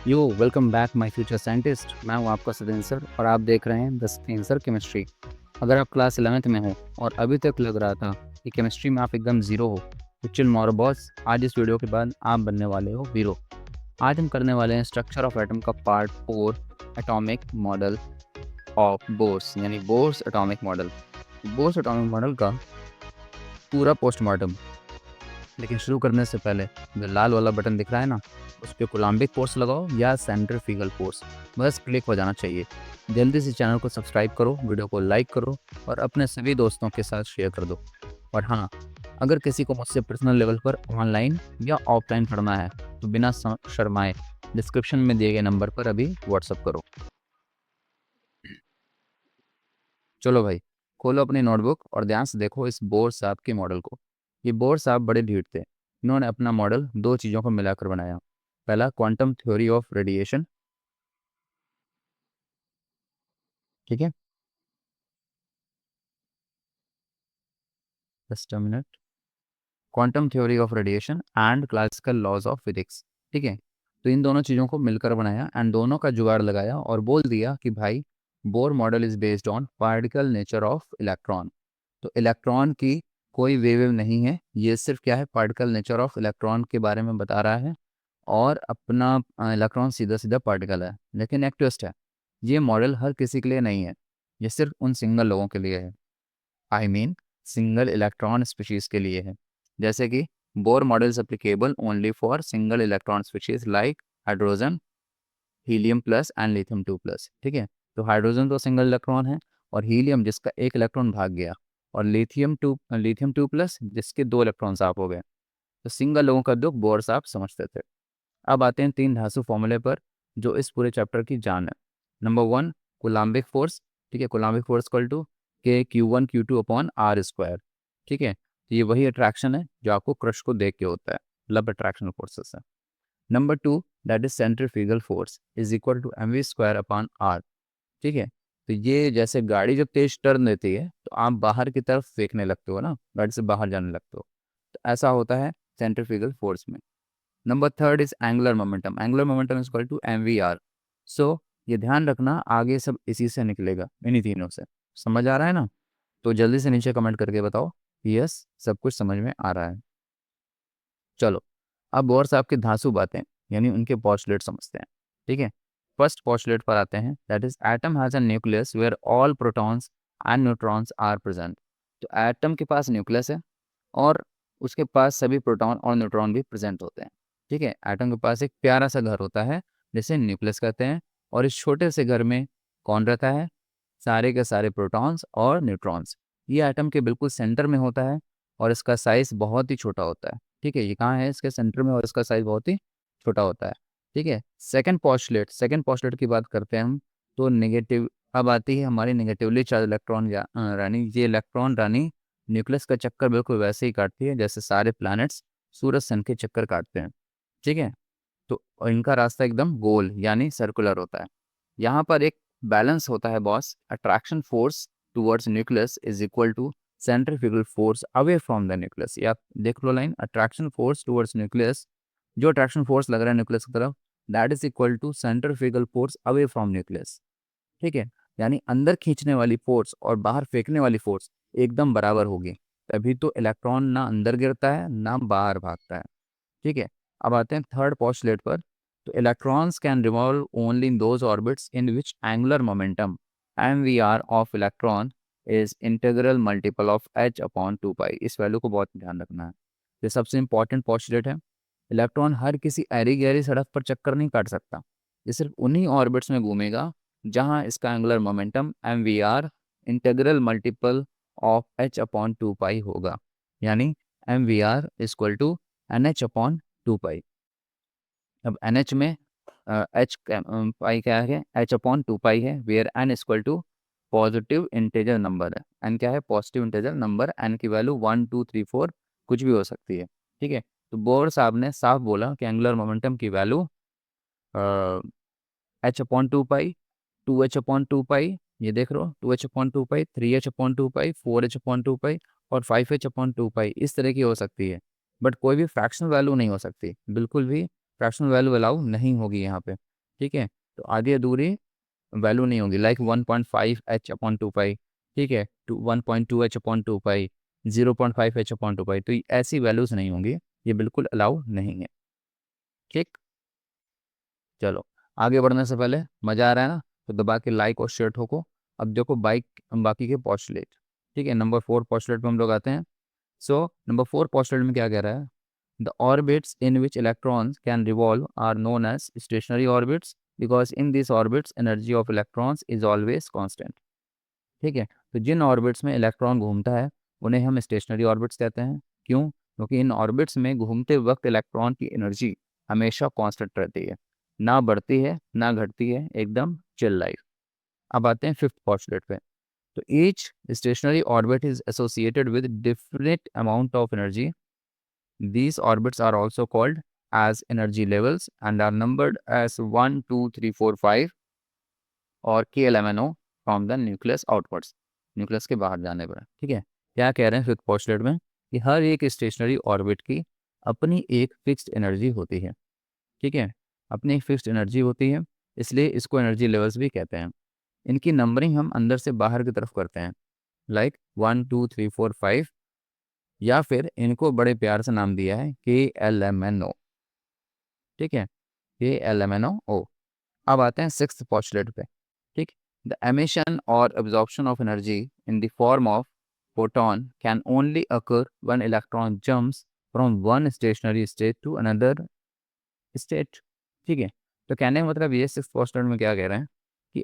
Yo welcome back my future scientist. मैं हूं आपका सदन सर और आप देख रहे हैं द स्क्रीन सर केमिस्ट्री। अगर आप क्लास 11th में हो और अभी तक लग रहा था कि केमिस्ट्री में आप एकदम ज़ीरो हो तो चिल मारो बॉस। आज इस वीडियो के बाद आप बनने वाले हो हीरो। आज हम करने वाले हैं स्ट्रक्चर ऑफ एटम का part 4, atomic model of Bohr's, यानी Bohr's atomic model. Bohr's atomic model का पूरा पोस्टमार्टम। लेकिन शुरू करने से पहले जो लाल वाला बटन दिख रहा है ना, उस पर कोलम्बिक फोर्स लगाओ या सेंट्रीफ्यूगल फोर्स, बस क्लिक हो जाना चाहिए। जल्दी से चैनल को सब्सक्राइब करो, वीडियो को लाइक करो और अपने सभी दोस्तों के साथ शेयर कर दो। और हाँ, अगर किसी को मुझसे पर्सनल लेवल पर ऑनलाइन या ऑफलाइन पढ़ना है तो बिना शर्माए डिस्क्रिप्शन में दिए गए नंबर पर अभी व्हाट्सअप करो। चलो भाई, खोलो अपनी नोटबुक और ध्यान से देखो इस बोर साहब के मॉडल को। ये बोर साहब बड़े ढीठ थे। इन्होंने अपना मॉडल दो चीज़ों को मिलाकर बनाया। पहला, क्वांटम थ्योरी ऑफ रेडिएशन। ठीक है, just a minute. Quantum theory of radiation and classical laws of physics. ठीक है, तो इन दोनों चीज़ों को मिलकर बनाया एंड दोनों का जुगाड़ लगाया और बोल दिया कि भाई Bohr model is based on particle nature of electron. तो इलेक्ट्रॉन की कोई वेव नहीं है, ये सिर्फ क्या है, पार्टिकल नेचर ऑफ इलेक्ट्रॉन के बारे में बता रहा है। और अपना इलेक्ट्रॉन सीधा सीधा पार्टिकल है। लेकिन एक ट्विस्ट है, ये मॉडल हर किसी के लिए नहीं है, ये सिर्फ उन सिंगल लोगों के लिए है। I mean single electron species के लिए है। जैसे कि Bohr model is applicable only for single electron species like hydrogen, helium plus and lithium 2+। ठीक है, तो हाइड्रोजन तो सिंगल इलेक्ट्रॉन है, और हीलियम जिसका एक इलेक्ट्रॉन भाग गया, और लिथियम 2+ जिसके दो इलेक्ट्रॉन साफ हो गए। तो सिंगल लोगों का दुख बोर साहब समझते थे। अब आते हैं तीन धांसू फॉर्मूले पर जो इस पूरे चैप्टर की जान है। Number 1, coulombic force. ठीक है, coulombic force equal to K Q1 Q2/R²। ठीक है, तो ये वही अट्रैक्शन है जो आपको क्रश को देख के होता है, मतलब अट्रैक्शन फोर्सेस है। Number 2, that is centrifugal force is equal to mv² / r। ठीक है, तो ये जैसे गाड़ी जब तेज टर्न देती है तो आप बाहर की तरफ फेंकने लगते हो ना, गाड़ी से बाहर जाने लगते हो, तो ऐसा होता है सेंट्रीफ्यूगल फोर्स में। Number third is angular momentum. Angular momentum is equal to mvr। So ये ध्यान रखना, आगे सब इसी से निकलेगा, इन्हीं तीनों से। समझ आ रहा है ना? तो जल्दी से नीचे कमेंट करके बताओ यस, सब कुछ समझ में आ रहा है। चलो, अब बोर साहब की धांसू बातें, यानी उनके पॉस्टुलेट समझते हैं। ठीक है, फर्स्ट पॉस्टुलेट पर आते हैं, that is atom has a nucleus where all protons and neutrons are present. तो एटम के पास न्यूक्लियस है और उसके पास सभी प्रोटॉन और न्यूट्रॉन भी प्रेजेंट होते हैं। ठीक है, एटम के पास एक प्यारा सा घर होता है जिसे न्यूक्लियस कहते हैं, और इस छोटे से घर में कौन रहता है? सारे के सारे प्रोटॉन्स और न्यूट्रॉन्स। ये एटम के बिल्कुल सेंटर में होता है और इसका साइज बहुत ही छोटा होता है। ठीक है, ये कहाँ है? इसके सेंटर में, और इसका साइज बहुत ही छोटा होता है। ठीक है, सेकंड पोस्टुलेट की बात करते हैं हम, तो नेगेटिव। अब आती है हमारी नेगेटिवली चार्ज इलेक्ट्रॉन रानी। ये इलेक्ट्रॉन रानी न्यूक्लियस का चक्कर बिल्कुल वैसे ही काटती है जैसे सारे प्लैनेट्स सूरज सन के चक्कर काटते हैं। ठीक है, तो इनका रास्ता एकदम गोल यानी सर्कुलर होता है। यहाँ पर एक बैलेंस होता है boss. Attraction force towards nucleus is equal to centrifugal force away from the nucleus. या देख लो line, attraction force towards nucleus, जो अट्रैक्शन फोर्स लग रहा है न्यूक्लियस की तरफ, that is equal to centrifugal force away from nucleus. ठीक है, यानी अंदर खींचने वाली फोर्स और बाहर फेंकने वाली फोर्स एकदम बराबर होगी, तभी तो इलेक्ट्रॉन ना अंदर गिरता है ना बाहर भागता है। ठीक है, अब आते हैं थर्ड पोस्टुलेट पर। तो electrons can revolve only in those orbits in which angular momentum mvr of electron is integral multiple of h/2 पाई। इस वैल्यू को बहुत ध्यान रखना है, ये सबसे इंपॉर्टेंट पोस्टुलेट है। इलेक्ट्रॉन हर किसी ऐरी गहरी सड़क पर चक्कर नहीं काट सकता, ये सिर्फ उन्हीं ऑर्बिट्स में घूमेगा जहां इसका angular momentum mvr integral multiple of h/2 पाई होगा। यानी mvr इक्वल टू nh/2 पाई। अब nh में h पाई क्या है? h/2 पाई है, where n equal to positive integer number है। n क्या है? Positive integer number. n की वैल्यू 1 2 3 4 कुछ भी हो सकती है। ठीक है, तो बोर साहब ने साफ बोला कि एंगुलर मोमेंटम की वैल्यू h/2 पाई, 2h/2 पाई, ये देख लो 2h/2 पाई, 3h/2 पाई, 4h/2 पाई और 5h/2 पाई, इस तरह की हो सकती है। बट कोई भी फ्रैक्शनल वैल्यू नहीं हो सकती, बिल्कुल भी फ्रैक्शनल वैल्यू अलाउ नहीं होगी यहाँ पे। ठीक है। तो आधी अधूरी वैल्यू नहीं होगी, लाइक 1.5 h/2 पाई, ठीक है, टू 1.2 h/2 पाई, 0.5 h/2 पाई, तो ऐसी वैल्यूज नहीं होंगी, ये बिल्कुल अलाउ नहीं है। ठीक, चलो आगे बढ़ने से पहले मजा आ रहा है ना, तो दबा के लाइक और शेयर ठोको। अब देखो बाकी के पॉस्टुलेट, ठीक है, नंबर 4 पॉस्टुलेट पे हम लोग आते हैं। सो नंबर 4 पॉस्टुलेट में क्या कह रहा है, the orbits in which electrons can revolve are known as stationary orbits because in this orbits energy of electrons is always constant. ठीक है, तो जिन ऑर्बिट्स में इलेक्ट्रॉन घूमता है उन्हें हम स्टेशनरी ऑर्बिट्स कहते हैं। क्यों? क्योंकि इन ऑर्बिट्स में घूमते वक्त इलेक्ट्रॉन की एनर्जी हमेशा कांस्टेंट रहती है, ना बढ़ती है ना घटती है, एकदम चिल लाइफ। अब आते हैं फिफ्थ पॉस्टुलेट पे। तो each stationery orbit is associated with different amount of energy. These orbits are also called as energy levels and are numbered as 1, 2, 3, 4, 5 और KLMNO from the nucleus outwards, nucleus के बाहर जाने पर। ठीक है, क्या कह रहे हैं फिफ्थ पोस्टुलेट में कि हर एक स्टेशनरी ऑर्बिट की अपनी एक फिक्स्ड एनर्जी होती है। ठीक है, अपनी एक फिक्स्ड एनर्जी होती है, इसलिए इसको एनर्जी लेवल्स भी कहते हैं। इनकी नंबरिंग हम अंदर से बाहर की तरफ करते हैं, लाइक 1, 2, 3, 4, 5, या फिर इनको बड़े प्यार से नाम दिया है KLMNO। ठीक है, KLMNO। अब आते हैं सिक्स्थ पोस्टुलेट पे। ठीक, द एमिशन और absorption of energy in the form of photon can only occur when electron jumps from one stationary state to another state. ठीक है, तो कहने का मतलब ये सिक्स्थ पोस्टुलेट में क्या कह रहे हैं कि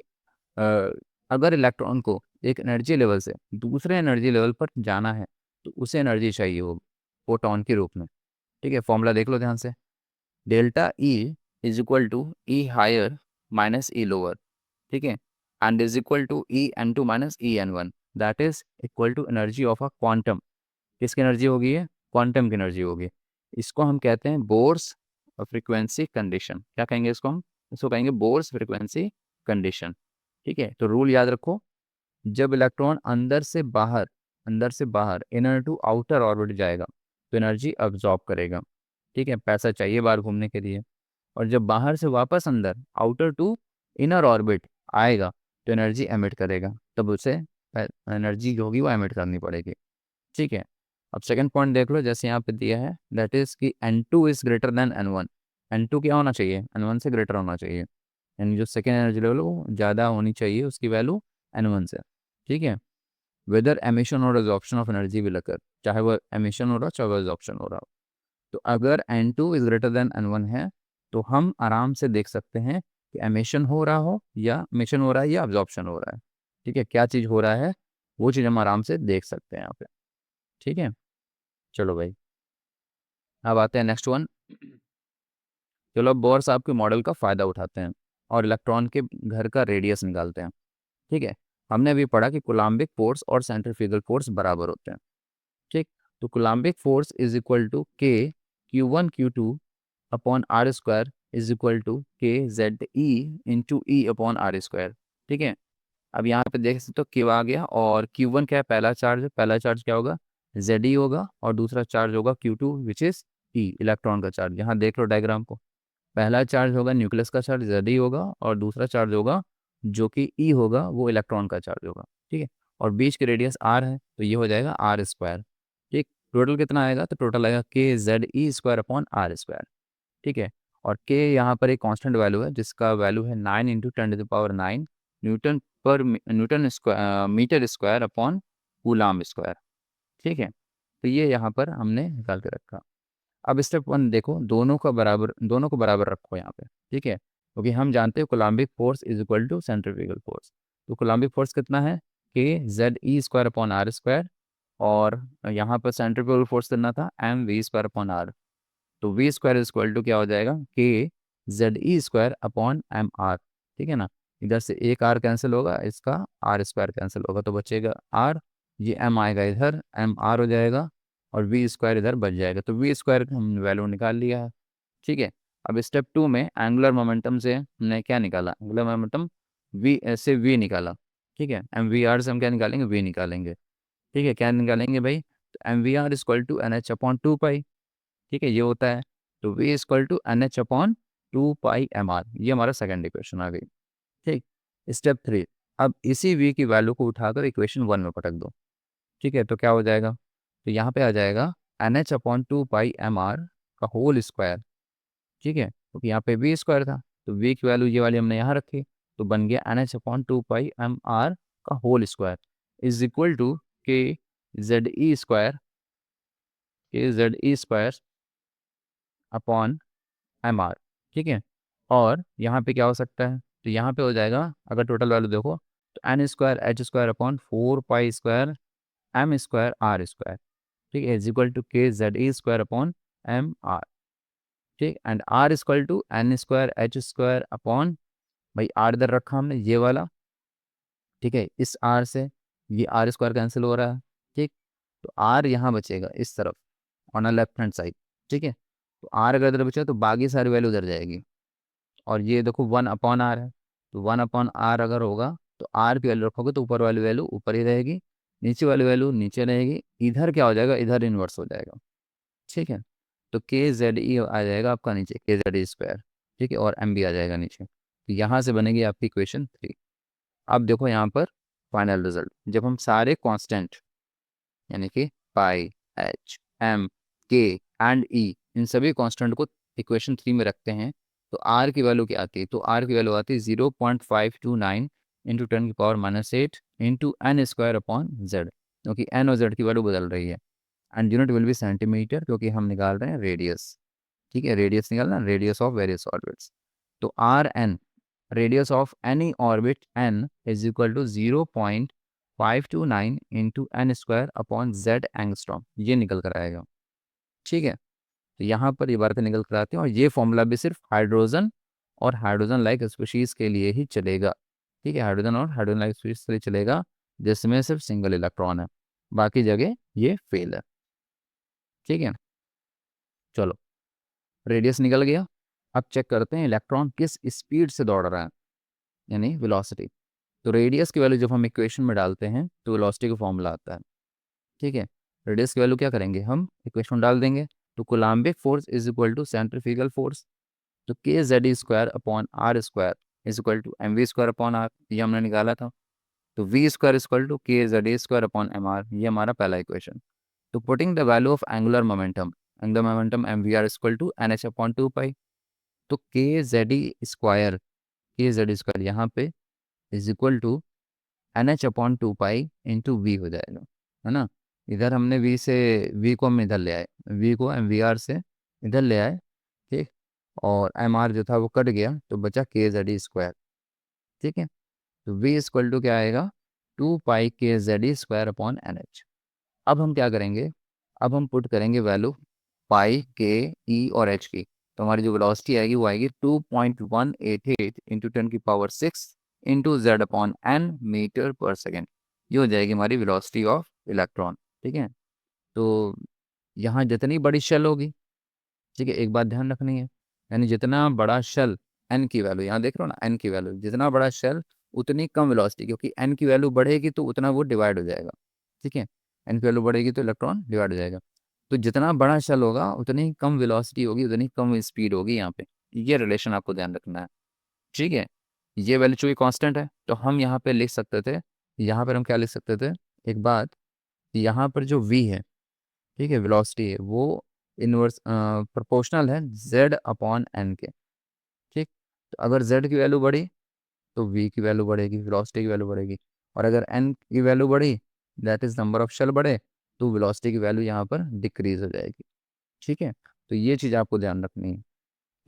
अ, अगर इलेक्ट्रॉन को एक एनर्जी लेवल से दूसरे एनर्जी लेवल पर जाना है तो उसे एनर्जी चाहिए होगी फोटोन के रूप में। ठीक है, फॉर्मूला देख लो ध्यान से, delta E is equal to E higher minus E lower. ठीक है, and is equal to E n2 minus E n1, that is equal to energy of a quantum. किसकी एनर्जी होगी? ये क्वांटम की एनर्जी होगी। इसको हम कहते हैं बोर्स फ्रीक्वेंसी कंडीशन। क्या कहेंगे इसको हम? इसको कहेंगे बोर्स फ्रीक्वेंसी कंडीशन। ठीक है, तो रूल याद रखो, जब इलेक्ट्रॉन अंदर से बाहर इनर टू आउटर ऑर्बिट जाएगा तो एनर्जी अब्जॉर्ब करेगा। ठीक है, पैसा चाहिए बाहर घूमने के लिए। और जब बाहर से वापस अंदर आउटर टू इनर ऑर्बिट आएगा तो एनर्जी एमिट करेगा, तब उसे एनर्जी जो होगी वो एमिट करनी पड़ेगी। ठीक है, अब सेकंड पॉइंट देख लो, जैसे यहाँ पे दिया है, दैट इज कि N2 is greater then N1। N2 क्या होना चाहिए? N1 से ग्रेटर होना चाहिए, यानी जो सेकेंड एनर्जी लेवल वो ज़्यादा होनी चाहिए उसकी वैल्यू N1 से। ठीक है, वेदर एमिशन और absorption of energy will occur, चाहे वो एमिशन हो रहा हो चाहे वो एब्जॉर्प्शन हो रहा हो। तो अगर N2 is greater then N1 है तो हम आराम से देख सकते हैं कि एमिशन हो रहा हो या एमिशन हो रहा है या एब्जॉर्प्शन हो रहा है। ठीक है, क्या चीज़ हो रहा है वो चीज़ हम आराम से देख सकते हैं यहाँ पे। ठीक है, चलो भाई अब आते हैं नेक्स्ट वन। चलो अब बोर साहब के मॉडल का फ़ायदा उठाते हैं और इलेक्ट्रॉन के घर का रेडियस निकालते हैं। ठीक है, हमने अभी पढ़ा कि कोलम्बिक फोर्स और सेंट्रीफ्यूगल फोर्स बराबर होते हैं। ठीक, तो coulombic force is equal to K Q1 Q2 upon are square is equal to KZE × E/r²। ठीक है, अब यहाँ पे देख सकते हो Q आ गया और Q1 क्या है? पहला चार्ज है, पहला चार्ज क्या होगा? ZE होगा, और दूसरा चार्ज होगा Q2 which is E, electron का चार्ज। यहाँ देख लो डायग्राम को, पहला चार्ज होगा न्यूक्लियस का चार्ज ZE होगा, और दूसरा चार्ज होगा जो कि E होगा वो इलेक्ट्रॉन का चार्ज होगा। ठीक है, और बीच की रेडियस R है तो ये हो जाएगा R²। ठीक, टोटल कितना आएगा? तो टोटल आएगा KZE² / R²। ठीक है, और K यहाँ पर एक कांस्टेंट वैल्यू है जिसका वैल्यू है 9 × 10⁹ न्यूटन पर metre square upon coulomb square. ठीक है, तो ये यहाँ पर हमने निकाल के रखा। अब स्टेप वन देखो, दोनों को बराबर रखो यहाँ पे। ठीक है, क्योंकि हम जानते हैं coulombic force is equal to centrifugal force. तो कोलम्बिक फोर्स कितना है? KZE²/R², और यहाँ पर सेंट्रीफ्यूगल फोर्स कितना था? MV²/R। तो V² इज इक्वल टू क्या हो जाएगा? KZE²/MR। ठीक है ना, इधर से एक R कैंसिल होगा, इसका R² कैंसिल होगा तो बचेगा R, ये M आएगा इधर, MR हो जाएगा, और V² इधर बच जाएगा। तो V² हमने वैल्यू निकाल लिया है। ठीक है, अब स्टेप 2 में एंगुलर मोमेंटम से हमने क्या निकाला? एंगुलर मोमेंटम V से V निकाला। ठीक है, MVR से हम क्या निकालेंगे? V निकालेंगे। ठीक है, क्या निकालेंगे भाई? तो MVR = NH/2 पाई। ठीक है, ये होता है, तो V = NH/2 2πmr, ये हमारा सेकंड इक्वेशन आ गई। ठीक, स्टेप 3, अब इसी v की वैल्यू को उठाकर इक्वेशन 1 में पटक दो। ठीक है, तो क्या हो जाएगा, तो यहाँ पे आ जाएगा NH/2πmr का होल स्क्वायर। ठीक है, क्योंकि यहाँ पे v स्क्वायर था, तो v की वैल्यू ये वाली हमने यहाँ रखी, तो बन गया NH/2πmr का whole square is equal to K Z E square upon mr। ठीक है, और यहाँ पे क्या हो सकता है, तो यहाँ पे हो जाएगा, अगर टोटल वैल्यू देखो तो n² h² अपॉन 4π² m²r²। ठीक है, is equal to K Z E square upon mr। ठीक, and r equal to n²h² upon, भाई r इधर रखा हमने ये वाला। ठीक है, इस r से ये r² कैंसिल हो रहा है। ठीक, तो r यहाँ बचेगा इस तरफ on a left hand side. ठीक है, तो r अगर इधर बचा तो बाकी सारी वैल्यू उधर जाएगी, और ये देखो 1/r है, तो 1/r अगर होगा तो r की वैल्यू रखोगे तो ऊपर वाली वैल्यू ऊपर ही रहेगी, नीचे वाली वैल्यू नीचे रहेगी, इधर क्या हो जाएगा, इधर इन्वर्स हो जाएगा। ठीक है, तो के जेड ई आ जाएगा आपका नीचे के जेड ई स्क्वायर। ठीक है, और एम भी आ जाएगा नीचे, तो यहाँ से बनेगी आपकी इक्वेशन 3। अब देखो यहाँ पर फाइनल रिजल्ट, जब हम सारे कांस्टेंट यानी कि पाई, एच, एम, के एंड ई, इन सभी कांस्टेंट को इक्वेशन 3 में रखते हैं, तो आर की वैल्यू क्या आती है, तो आर की वैल्यू आती है 0.529 into 10⁻8 into n² upon Z, क्योंकि एन और जेड की वैल्यू बदल रही है, and unit will be centimetre, क्योंकि हम निकाल रहे हैं रेडियस। ठीक है, रेडियस निकालना, रेडियस ऑफ वेरियस ऑर्बिट्स, तो R N, radius of any orbit N is equal to 0.529 into n² upon Z angstrom, ये निकल कर आएगा। ठीक है, तो यहाँ पर ये बातें निकल कर आती हैं, और ये फॉर्मूला भी सिर्फ हाइड्रोजन और हाइड्रोजन लाइक स्पीशीज के लिए ही चलेगा। ठीक है, हाइड्रोजन और हाइड्रोजन लाइक स्पीशीज के लिए चलेगा जिसमें सिर्फ सिंगल इलेक्ट्रॉन है, बाकी जगह ये फेल है। ठीक है, चलो, रेडियस निकल गया। अब चेक करते हैं इलेक्ट्रॉन किस स्पीड से दौड़ रहा है, यानी वेलोसिटी। तो रेडियस की वैल्यू जब हम इक्वेशन में डालते हैं तो वेलोसिटी का फॉर्मूला आता है। ठीक है, रेडियस की वैल्यू क्या करेंगे, हम इक्वेशन में डाल देंगे, तो coulombic force is equal to centrifugal force, तो K Z E square upon are square is equal to M we square upon R, ये हमने निकाला था। तो V square is equal to K Z E square upon M R, ये हमारा पहला equation. तो putting the value of angular momentum M V R equal to N H upon 2 pi, तो के जेड स्क्वायर यहाँ पे is equal to N H upon 2 pi into V हो जाएगा, है ना। इधर हमने वी से, वी को हम इधर ले आए, वी को एम वी आर से इधर ले आए। ठीक, और एम आर जो था वो कट गया, तो बचा के जेड स्क्वायर। ठीक है, तो वी इक्वल टू क्या आएगा, 2 पाई के जेड स्क्वायर अपॉन NH। अब हम क्या करेंगे, अब हम पुट करेंगे वैल्यू पाई, के, ई और एच की, तो हमारी जो वेलोसिटी आएगी वो आएगी 2.188 into 10⁶ into Z upon N metre पर सेकेंड, ये हो जाएगी हमारी वेलोसिटी ऑफ इलेक्ट्रॉन। ठीक है, तो यहाँ जितनी बड़ी शेल होगी, ठीक है, एक बात ध्यान रखनी है, यानी जितना बड़ा शेल, एन की वैल्यू यहाँ देख रहे हो ना, एन की वैल्यू जितना बड़ा शेल उतनी कम वेलोसिटी, क्योंकि एन की वैल्यू बढ़ेगी तो उतना वो डिवाइड हो जाएगा। ठीक है, एन की वैल्यू बढ़ेगी तो इलेक्ट्रॉन डिवाइड हो जाएगा, तो जितना बड़ा शेल होगा उतनी कम वेलोसिटी होगी, उतनी कम स्पीड होगी यहाँ पे, ये रिलेशन आपको ध्यान रखना है। ठीक है, ये वैल्यू चूंकि कांस्टेंट है तो हम यहाँ पे लिख सकते थे, यहाँ पर हम क्या लिख सकते थे, एक बात, यहाँ पर जो v है, ठीक है, वेलोसिटी है, वो इनवर्स प्रोपोर्शनल है z अपॉन n के। ठीक, तो अगर z की वैल्यू बढ़ी तो v की वैल्यू बढ़ेगी, वेलोसिटी की वैल्यू बढ़ेगी, और अगर n की वैल्यू बढ़ी, that is number of shell बढ़े, तो वेलोसिटी की वैल्यू यहाँ पर डिक्रीज हो जाएगी। ठीक है, तो ये चीज़ आपको ध्यान रखनी है।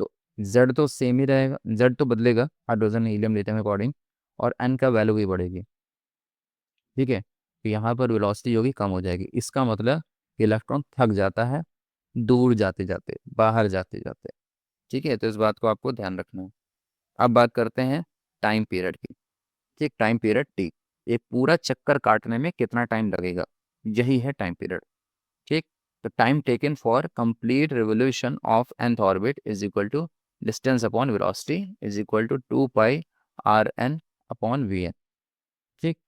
तो z तो सेम ही रहेगा, z तो बदलेगा हाइड्रोजन हीलियम लिथियम अकॉर्डिंग, और n का वैल्यू भी बढ़ेगी। ठीक है, तो यहाँ पर वेलोसिटी होगी कम हो जाएगी, इसका मतलब कि इलेक्ट्रॉन थक जाता है दूर जाते जाते, बाहर जाते जाते। ठीक है, तो इस बात को आपको ध्यान रखना है। अब बात करते हैं टाइम पीरियड की। ठीक, टाइम पीरियड टी, ये पूरा चक्कर काटने में कितना टाइम लगेगा, यही है टाइम पीरियड। ठीक, तो time taken for complete revolution of nth orbit is equal to distance upon velocity is equal to 2 pi r n upon V N. ठीक,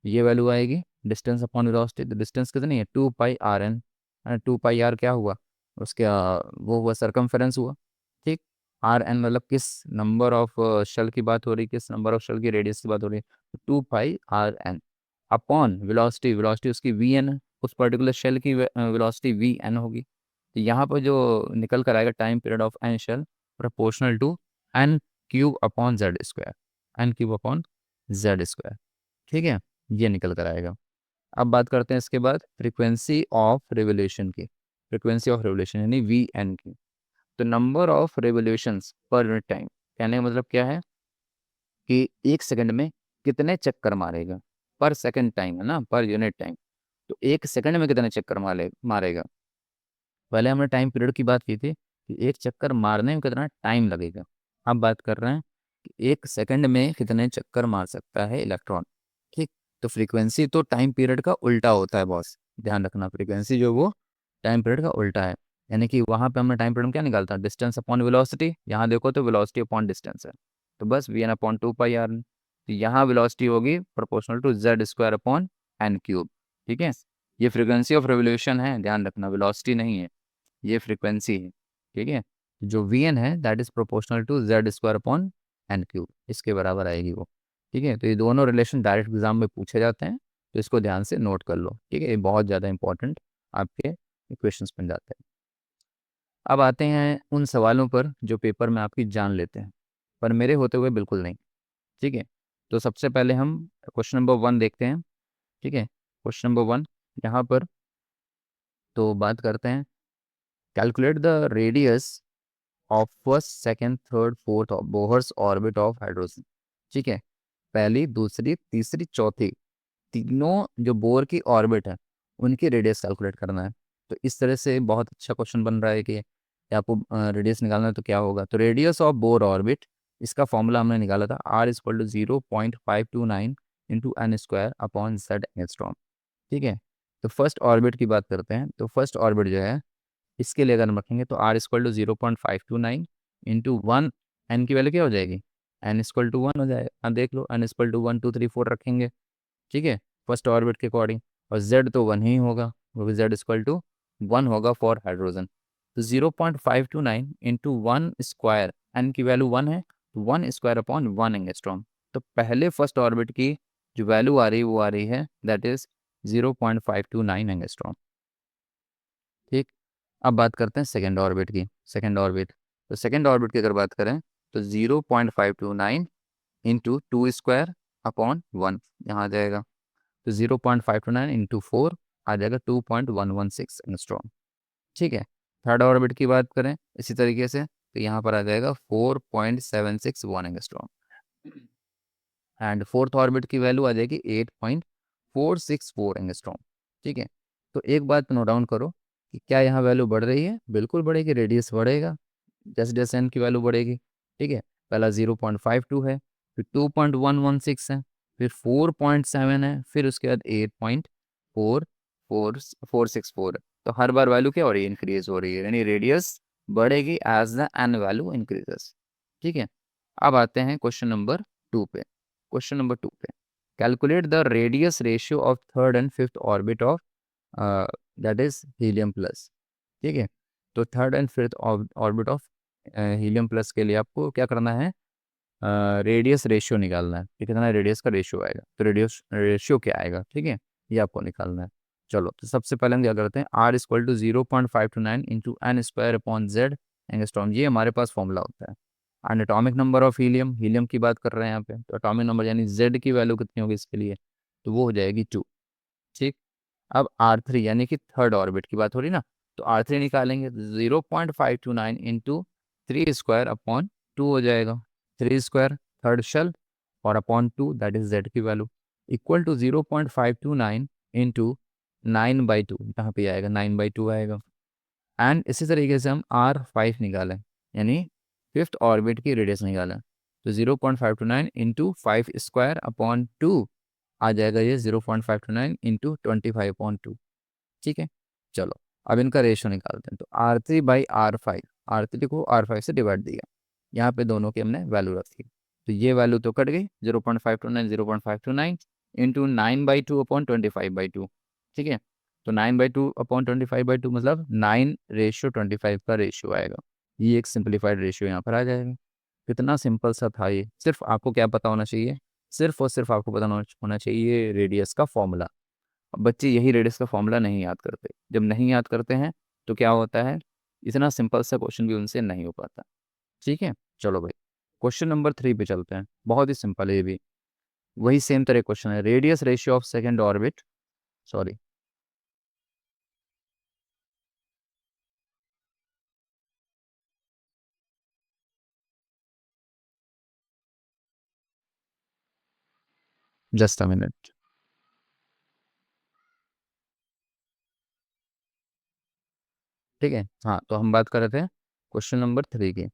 ये वैल्यू आएगी डिस्टेंस अपॉन वेलोसिटी, तो डिस्टेंस कितनी है, 2 pi r n, 2 pi r क्या हुआ, उसके वो हुआ सरकमफेरेंस हुआ। ठीक, आर एन मतलब किस नंबर ऑफ शेल की बात हो रही, किस नंबर ऑफ शेल की रेडियस की बात हो रही है, 2πr n upon velocity, velocity उसकी वी एन है, उस पर्टिकुलर शेल की वेलोसिटी वी एन होगी। तो यहाँ पर जो निकल कर आएगा time period of N shell proportional to N cube upon Z square, N cube upon Z square. ठीक है, ये निकल कर आएगा। अब बात करते हैं इसके बाद फ्रीक्वेंसी ऑफ रिवोल्यूशन की, फ्रीक्वेंसी ऑफ रिवोल्यूशन यानी वी एन की। तो number of revolutions per unit time, कहने का मतलब क्या है कि एक सेकंड में कितने चक्कर मारेगा, पर सेकंड टाइम है ना, पर यूनिट टाइम। तो एक सेकंड में कितने चक्कर मारेगा। पहले हमने टाइम पीरियड की बात की थी कि एक चक्कर मारने में कितना टाइम लगेगा। अब बात कर रहे हैं कि एक सेकंड में कितने चक्कर मार सकता है इलेक्ट्रॉन। ठीक, तो फ्रीक्वेंसी तो टाइम पीरियड का उल्टा होता है बॉस, ध्यान रखना, फ्रीक्वेंसी जो वो टाइम पीरियड का उल्टा है। यानी कि वहाँ पे हमने टाइम पीरियड में क्या निकालता है, डिस्टेंस अपॉन वेलोसिटी, यहाँ देखो तो वेलोसिटी अपॉन डिस्टेंस है, तो बस वी एन अपॉन 2πr। तो यहाँ वेलोसिटी होगी proportional to Z square upon N cube. ठीक है, ये फ्रीक्वेंसी ऑफ रेवोल्यूशन है, ध्यान रखना, वेलोसिटी नहीं है, ये फ्रीक्वेंसी है। ठीक है, जो वी एन है that is proportional to Z square upon N cube, इसके बराबर आएगी वो। ठीक है, तो ये दोनों रिलेशन डायरेक्ट एग्जाम में पूछे जाते हैं, तो इसको ध्यान से नोट कर लो। ठीक है, ये बहुत ज़्यादा इंपॉर्टेंट आपके इक्वेशंस बन जाते हैं। अब आते हैं उन सवालों पर जो पेपर में आपकी जान लेते हैं, पर मेरे होते हुए बिल्कुल नहीं। ठीक है, तो सबसे पहले हम क्वेश्चन नंबर 1 देखते हैं। ठीक है, क्वेश्चन नंबर 1 यहाँ पर तो बात करते हैं, calculate the radius of first second third fourth Bohr's orbit of hydrogen. ठीक है, पहली दूसरी तीसरी चौथी तीनों जो बोर की ऑर्बिट है उनकी रेडियस कैलकुलेट करना है। तो इस तरह से बहुत अच्छा क्वेश्चन बन रहा है कि आपको रेडियस निकालना है तो क्या होगा। तो रेडियस ऑफ बोर ऑर्बिट, इसका फॉर्मूला हमने निकाला था, R equal to 0.529 into N square upon Z angstrom. ठीक है, तो फर्स्ट ऑर्बिट की बात करते हैं, तो फर्स्ट ऑर्बिट जो है इसके लिए अगर हम रखेंगे तो R equal to 0.529 into one, N की वैल्यू क्या हो जाएगी, एन इक्वल टू 1 हो जाएगा। हाँ देख लो, एन इक्वल टू 1 2 3 4 रखेंगे। ठीक है, फर्स्ट ऑर्बिट के अकॉर्डिंग, और जेड तो 1 ही होगा, वो भी जेड इक्वल टू 1 होगा फॉर हाइड्रोजन। तो 0.529 इंटू वन स्क्वायर, एन की वैल्यू 1 है, तो 1 स्क्वायर अपॉन 1 एंगस्ट्रॉम। तो पहले फर्स्ट ऑर्बिट की जो वैल्यू आ रही है वो आ रही है दैट इज 0.529 एंगस्ट्रॉम। ठीक, अब बात करते हैं सेकेंड ऑर्बिट की। सेकेंड ऑर्बिट, तो सेकेंड ऑर्बिट की अगर बात करें तो 0.529 इंटू 2 स्क्वायर अपॉन 1 यहाँ आ जाएगा, तो 0.529 इंटू 4 आ जाएगा 2.116 एंगस्ट्रॉम। ठीक है, थर्ड ऑर्बिट की बात करें इसी तरीके से, तो यहाँ पर आ जाएगा 4.761 एंगस्ट्रॉम, एंड फोर्थ ऑर्बिट की वैल्यू आ जाएगी 8.464 एंगस्ट्रॉम। ठीक है, तो एक बात नोट डाउन करो कि क्या यहाँ वैल्यू बढ़ रही है, बिल्कुल बढ़ेगी, रेडियस बढ़ेगा जैसे जैसे एन की वैल्यू बढ़ेगी। ठीक है, पहला 0.52 है, फिर 2.116 है, फिर 4.7 है, फिर उसके बाद 8.4464 है। तो हर बार वैल्यू क्या हो रही है, इंक्रीज हो रही है, यानी रेडियस बढ़ेगी as the n value increases. ठीक है, अब आते हैं क्वेश्चन नंबर 2 पे। क्वेश्चन नंबर 2 पे, calculate the radius ratio of third and fifth orbit of that is helium plus. ठीक है, तो third and fifth orbit of helium plus के लिए आपको क्या करना है, रेडियस रेशियो निकालना है कि कितना रेडियस का रेशियो आएगा। तो रेडियस रेशियो क्या आएगा, ठीक है, ये आपको निकालना है। चलो, तो सबसे पहले हम क्या करते हैं, r equal to 0.529 into N square upon Z angstrom, ये हमारे पास फॉर्मूला होता है। And atomic number of helium, helium की बात कर रहे हैं यहाँ पे, तो एटॉमिक नंबर यानी जेड की वैल्यू कितनी होगी इसके लिए, तो वो हो जाएगी 2। ठीक, अब R3 यानी कि थर्ड ऑर्बिट की बात हो रही ना, तो R3 निकालेंगे, 0.529 इंटू 3 स्क्वायर अपॉन 2 हो जाएगा, 3 स्क्वायर थर्ड शेल और अपॉन 2 दैट इज जेड की वैल्यू इक्वल टू 0.529 इंटू 9/2, यहाँ पे आएगा 9/2 आएगा। एंड इसी तरीके से हम R5 निकालें, यानी फिफ्थ ऑर्बिट की रेडियस निकालें, तो 0.529 इंटू 5 स्क्वायर अपॉन 2 आ जाएगा ये 0.529 इंटू 25/2। ठीक है, चलो अब इनका रेशियो निकालते हैं। तो R3/R5, R3 को R5 से डिवाइड दिया, यहाँ पे दोनों की हमने वैल्यू रखी, तो ये वैल्यू तो कट गई, 0.529 0.529 इंटू 9/2 अपॉन 25/2। ठीक है, तो 9/2 अपॉन 25/2 मतलब 9:25 का रेशियो आएगा। ये एक सिंप्लीफाइड रेशियो यहाँ पर आ जाएगा। कितना सिंपल सा था ये। सिर्फ आपको क्या पता होना चाहिए, सिर्फ और सिर्फ आपको पता होना चाहिए रेडियस का फॉर्मूला। अब बच्चे यही रेडियस का फॉर्मूला नहीं याद करते। जब नहीं याद करते हैं तो क्या होता है, इतना सिंपल सा क्वेश्चन भी उनसे नहीं हो पाता। ठीक है, चलो भाई क्वेश्चन नंबर 3 पे चलते हैं। बहुत ही सिंपल है ये भी, वही सेम तरह क्वेश्चन है। Radius ratio of second orbit, sorry just a minute. ठीक है, हाँ तो हम बात कर रहे थे क्वेश्चन नंबर 3 की।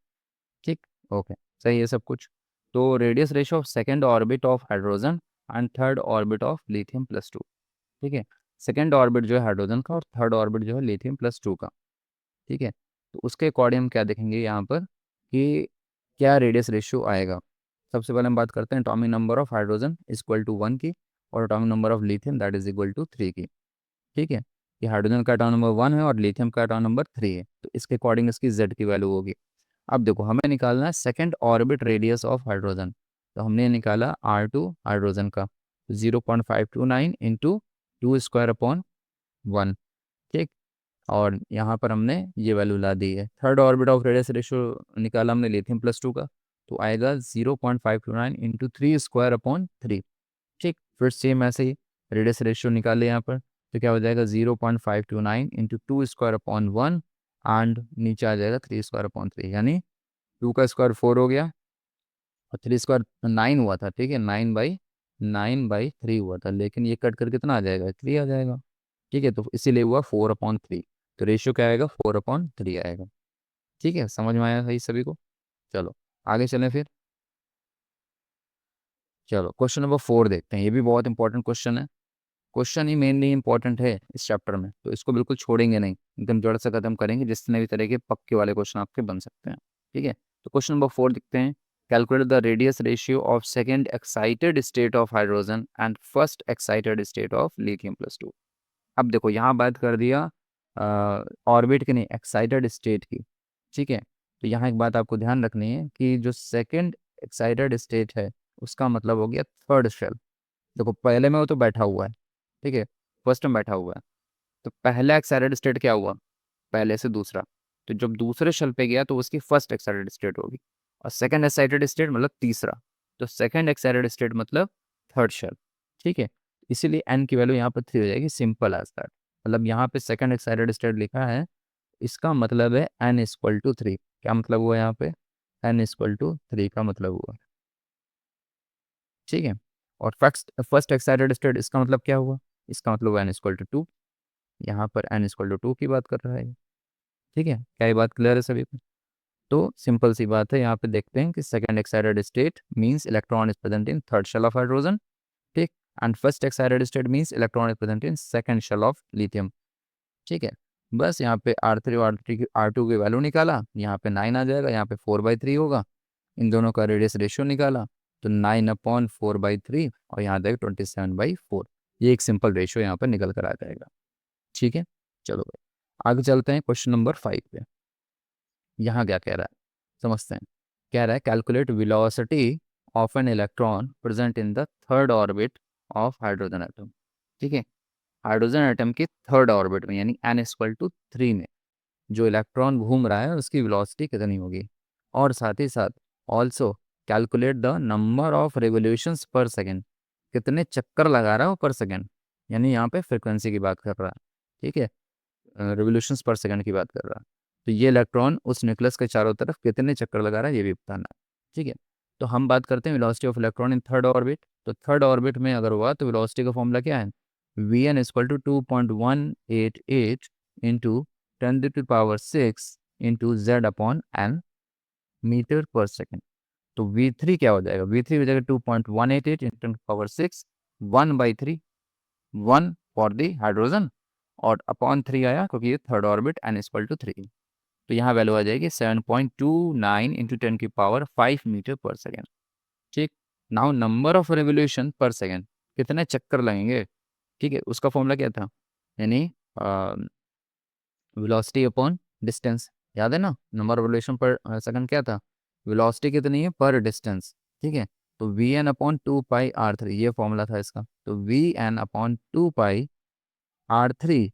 ठीक, ओके, सही है सब कुछ। तो radius ratio of second orbit of hydrogen and third orbit of lithium plus two. ठीक है, सेकंड ऑर्बिट जो है हाइड्रोजन का और थर्ड ऑर्बिट जो है लिथियम प्लस टू का। ठीक है, तो उसके अकॉर्डिंग हम क्या देखेंगे यहाँ पर कि क्या रेडियस रेशियो आएगा। सबसे पहले हम बात करते हैं atomic number of hydrogen is equal to 1 की, और atomic number of lithium that is equal to 3 की। ठीक है, ये हाइड्रोजन का एटॉमिक नंबर 1 है और लिथियम का एटॉमिक नंबर 3 है, तो इसके अकॉर्डिंग इसकी जेड की वैल्यू होगी। अब देखो हमें निकालना है second orbit radius of hydrogen, तो हमने निकाला R2 हाइड्रोजन का 0.529 इंटू टू स्क्वायर अपॉन 1। ठीक, और यहाँ पर हमने ये वैल्यू ला दी है। Third orbit of radius ratio निकाला हमने लिथियम प्लस टू का, तो आएगा 0.529 इंटू थ्री स्क्वायर अपॉन 3। ठीक, फिर सेम ऐसे ही रेडियस रेशियो निकाले यहाँ पर, तो क्या हो जाएगा 0.529 into two square upon 1, and नीचे आ जाएगा 3 स्क्वायर अपॉन 3, यानी 2 का स्क्वायर 4 हो गया और 3 स्क्वायर 9 हुआ था। ठीक है, 9/3 हुआ था, लेकिन ये कट कर कितना आ जाएगा, 3 आ जाएगा। ठीक है, तो इसीलिए हुआ 4/3, तो रेशियो क्या आएगा, 4/3 आएगा। ठीक है, समझ में आया सही सभी को। चलो आगे चलें फिर। चलो क्वेश्चन नंबर 4 देखते हैं, ये भी बहुत इंपॉर्टेंट क्वेश्चन है। क्वेश्चन ही मेनली इंपॉर्टेंट है इस चैप्टर में, तो इसको बिल्कुल छोड़ेंगे नहीं, एकदम जड़ से खत्म करेंगे, जितने भी तरह के पक्के वाले क्वेश्चन आपके बन सकते हैं। ठीक है, तो क्वेश्चन नंबर 4 देखते हैं। Calculate the radius ratio of second excited state of hydrogen and first excited state of lithium plus two. अब देखो यहाँ बात कर दिया ऑर्बिट की नहीं, एक्साइटेड स्टेट की। ठीक है, तो यहाँ एक बात आपको ध्यान रखनी है कि जो सेकेंड एक्साइटेड स्टेट है उसका मतलब हो गया थर्ड शेल। देखो पहले में वो तो बैठा हुआ है, ठीक है, फर्स्ट में बैठा हुआ है, तो पहला एक्साइटेड स्टेट क्या हुआ, पहले से दूसरा, तो जब दूसरे शेल पे गया तो उसकी फर्स्ट एक्साइटेड स्टेट होगी, और सेकंड एक्साइटेड स्टेट मतलब तीसरा, तो सेकंड एक्साइटेड स्टेट मतलब थर्ड शेल। ठीक है, इसीलिए एन की वैल्यू यहाँ पर 3 हो जाएगी, सिंपल एज दैट। मतलब यहाँ पे सेकंड एक्साइटेड स्टेट लिखा है, इसका मतलब है एन इक्वल टू 3। क्या मतलब हुआ यहाँ पे, एन इक्वल टू 3 का मतलब हुआ। ठीक है, और फर्स्ट फर्स्ट एक्साइटेड स्टेट इसका मतलब क्या हुआ, इसका मतलब एन इक्वल टू 2। यहाँ पर एन इक्वल टू 2 की बात कर रहा है। ठीक है, क्या ये बात क्लियर है सभी को। तो सिंपल सी बात है, यहाँ पे देखते हैं कि second excited state means electron is present in third shell of hydrogen. ठीक, and first excited state means electron is present in second shell of lithium. ठीक है, बस यहाँ पे R3 और R2 की वैल्यू निकाला, यहाँ पे 9 आ जाएगा, यहाँ पे 4/3 होगा। इन दोनों का रेडियस रेशियो निकाला, तो 9/4/3, और यहाँ तक 27/4। ये एक सिंपल रेशियो यहाँ पर निकल कर आ जाएगा। ठीक है, चलो भाई आगे चलते हैं क्वेश्चन नंबर 5 पे। यहाँ क्या कह रहा है समझते हैं। कह रहा है calculate velocity of an electron present in the third orbit of hydrogen atom. ठीक है, हाइड्रोजन एटम के थर्ड ऑर्बिट में यानी n = 3 में जो इलेक्ट्रॉन घूम रहा है उसकी वेलोसिटी कितनी होगी, और साथ ही साथ also calculate the number of revolutions पर सेकेंड, कितने चक्कर लगा रहा है वो पर सेकेंड, यानी यहाँ पे फ्रिक्वेंसी की बात कर रहा है। ठीक है, रिवोल्यूशंस पर सेकंड की बात कर रहा है, तो ये इलेक्ट्रॉन उस न्यूक्लियस के चारों तरफ कितने चक्कर लगा रहा है ये भी बताना है। ठीक है, तो हम बात करते हैं velocity of electron in third orbit. तो थर्ड ऑर्बिट में अगर हुआ तो वेलोसिटी का फॉर्मूला क्या है, Vn = 2.188 into 10⁻6 into Z/n meter पर सेकेंड। तो V3 क्या हो जाएगा, V3 हो जाएगा 2.188 इंटू 10⁻6, 1/3, 1 फॉर दी हाइड्रोजन, और अपॉन 3 आया क्योंकि ये थर्ड ऑर्बिट n = 3। तो यहाँ वैल्यू आ जाएगी 7.29 इंटू 10⁵ मीटर पर सेकेंड। ठीक, नाउ नंबर ऑफ रेवोल्यूशन पर सेकेंड, कितने चक्कर लगेंगे। ठीक है, उसका फॉर्मूला क्या था, यानी वेलोसिटी अपॉन डिस्टेंस। याद है ना, number of revolution per second क्या था, वेलोसिटी कितनी है पर डिस्टेंस, ठीक है। तो v n upon two pi r three, ये फॉर्मूला था इसका। तो v n upon two pi r three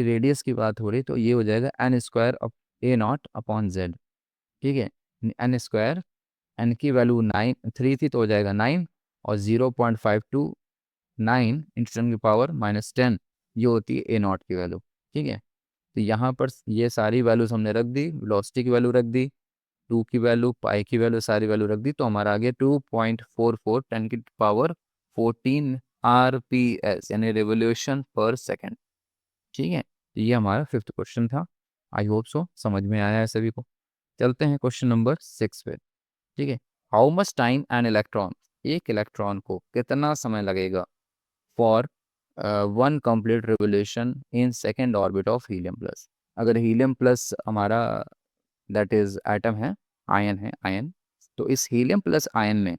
radius की बात हो रही, तो ये हो जाएगा n square a naught upon Z, ठीक है। एन स्क्वायर, एन की वैल्यू 3 थी तो हो जाएगा 9, और 0.529 इंटू 10 की पावर माइनस 10, ये होती है ए नॉट की वैल्यू, ठीक है। तो यहाँ पर ये सारी वैल्यूज हमने रख दी, वेलोसिटी की वैल्यू रख दी, टू की वैल्यू, पाई की वैल्यू, सारी वैल्यू रख दी, तो हमारा आ गया 2.44 10 की पावर 14 RPS, यानी रेवोल्यूशन पर सेकेंड, ठीक है। तो ये हमारा फिफ्थ क्वेश्चन था। आई होप सो समझ में आया है सभी को। चलते हैं क्वेश्चन नंबर 6 पे, ठीक है। How much time an electron, एक इलेक्ट्रॉन को कितना समय लगेगा for one complete revolution in second orbit of helium plus. अगर हीलियम प्लस हमारा दैट इज एटम है, आयन है, आयन, तो इस हीलियम प्लस आयन में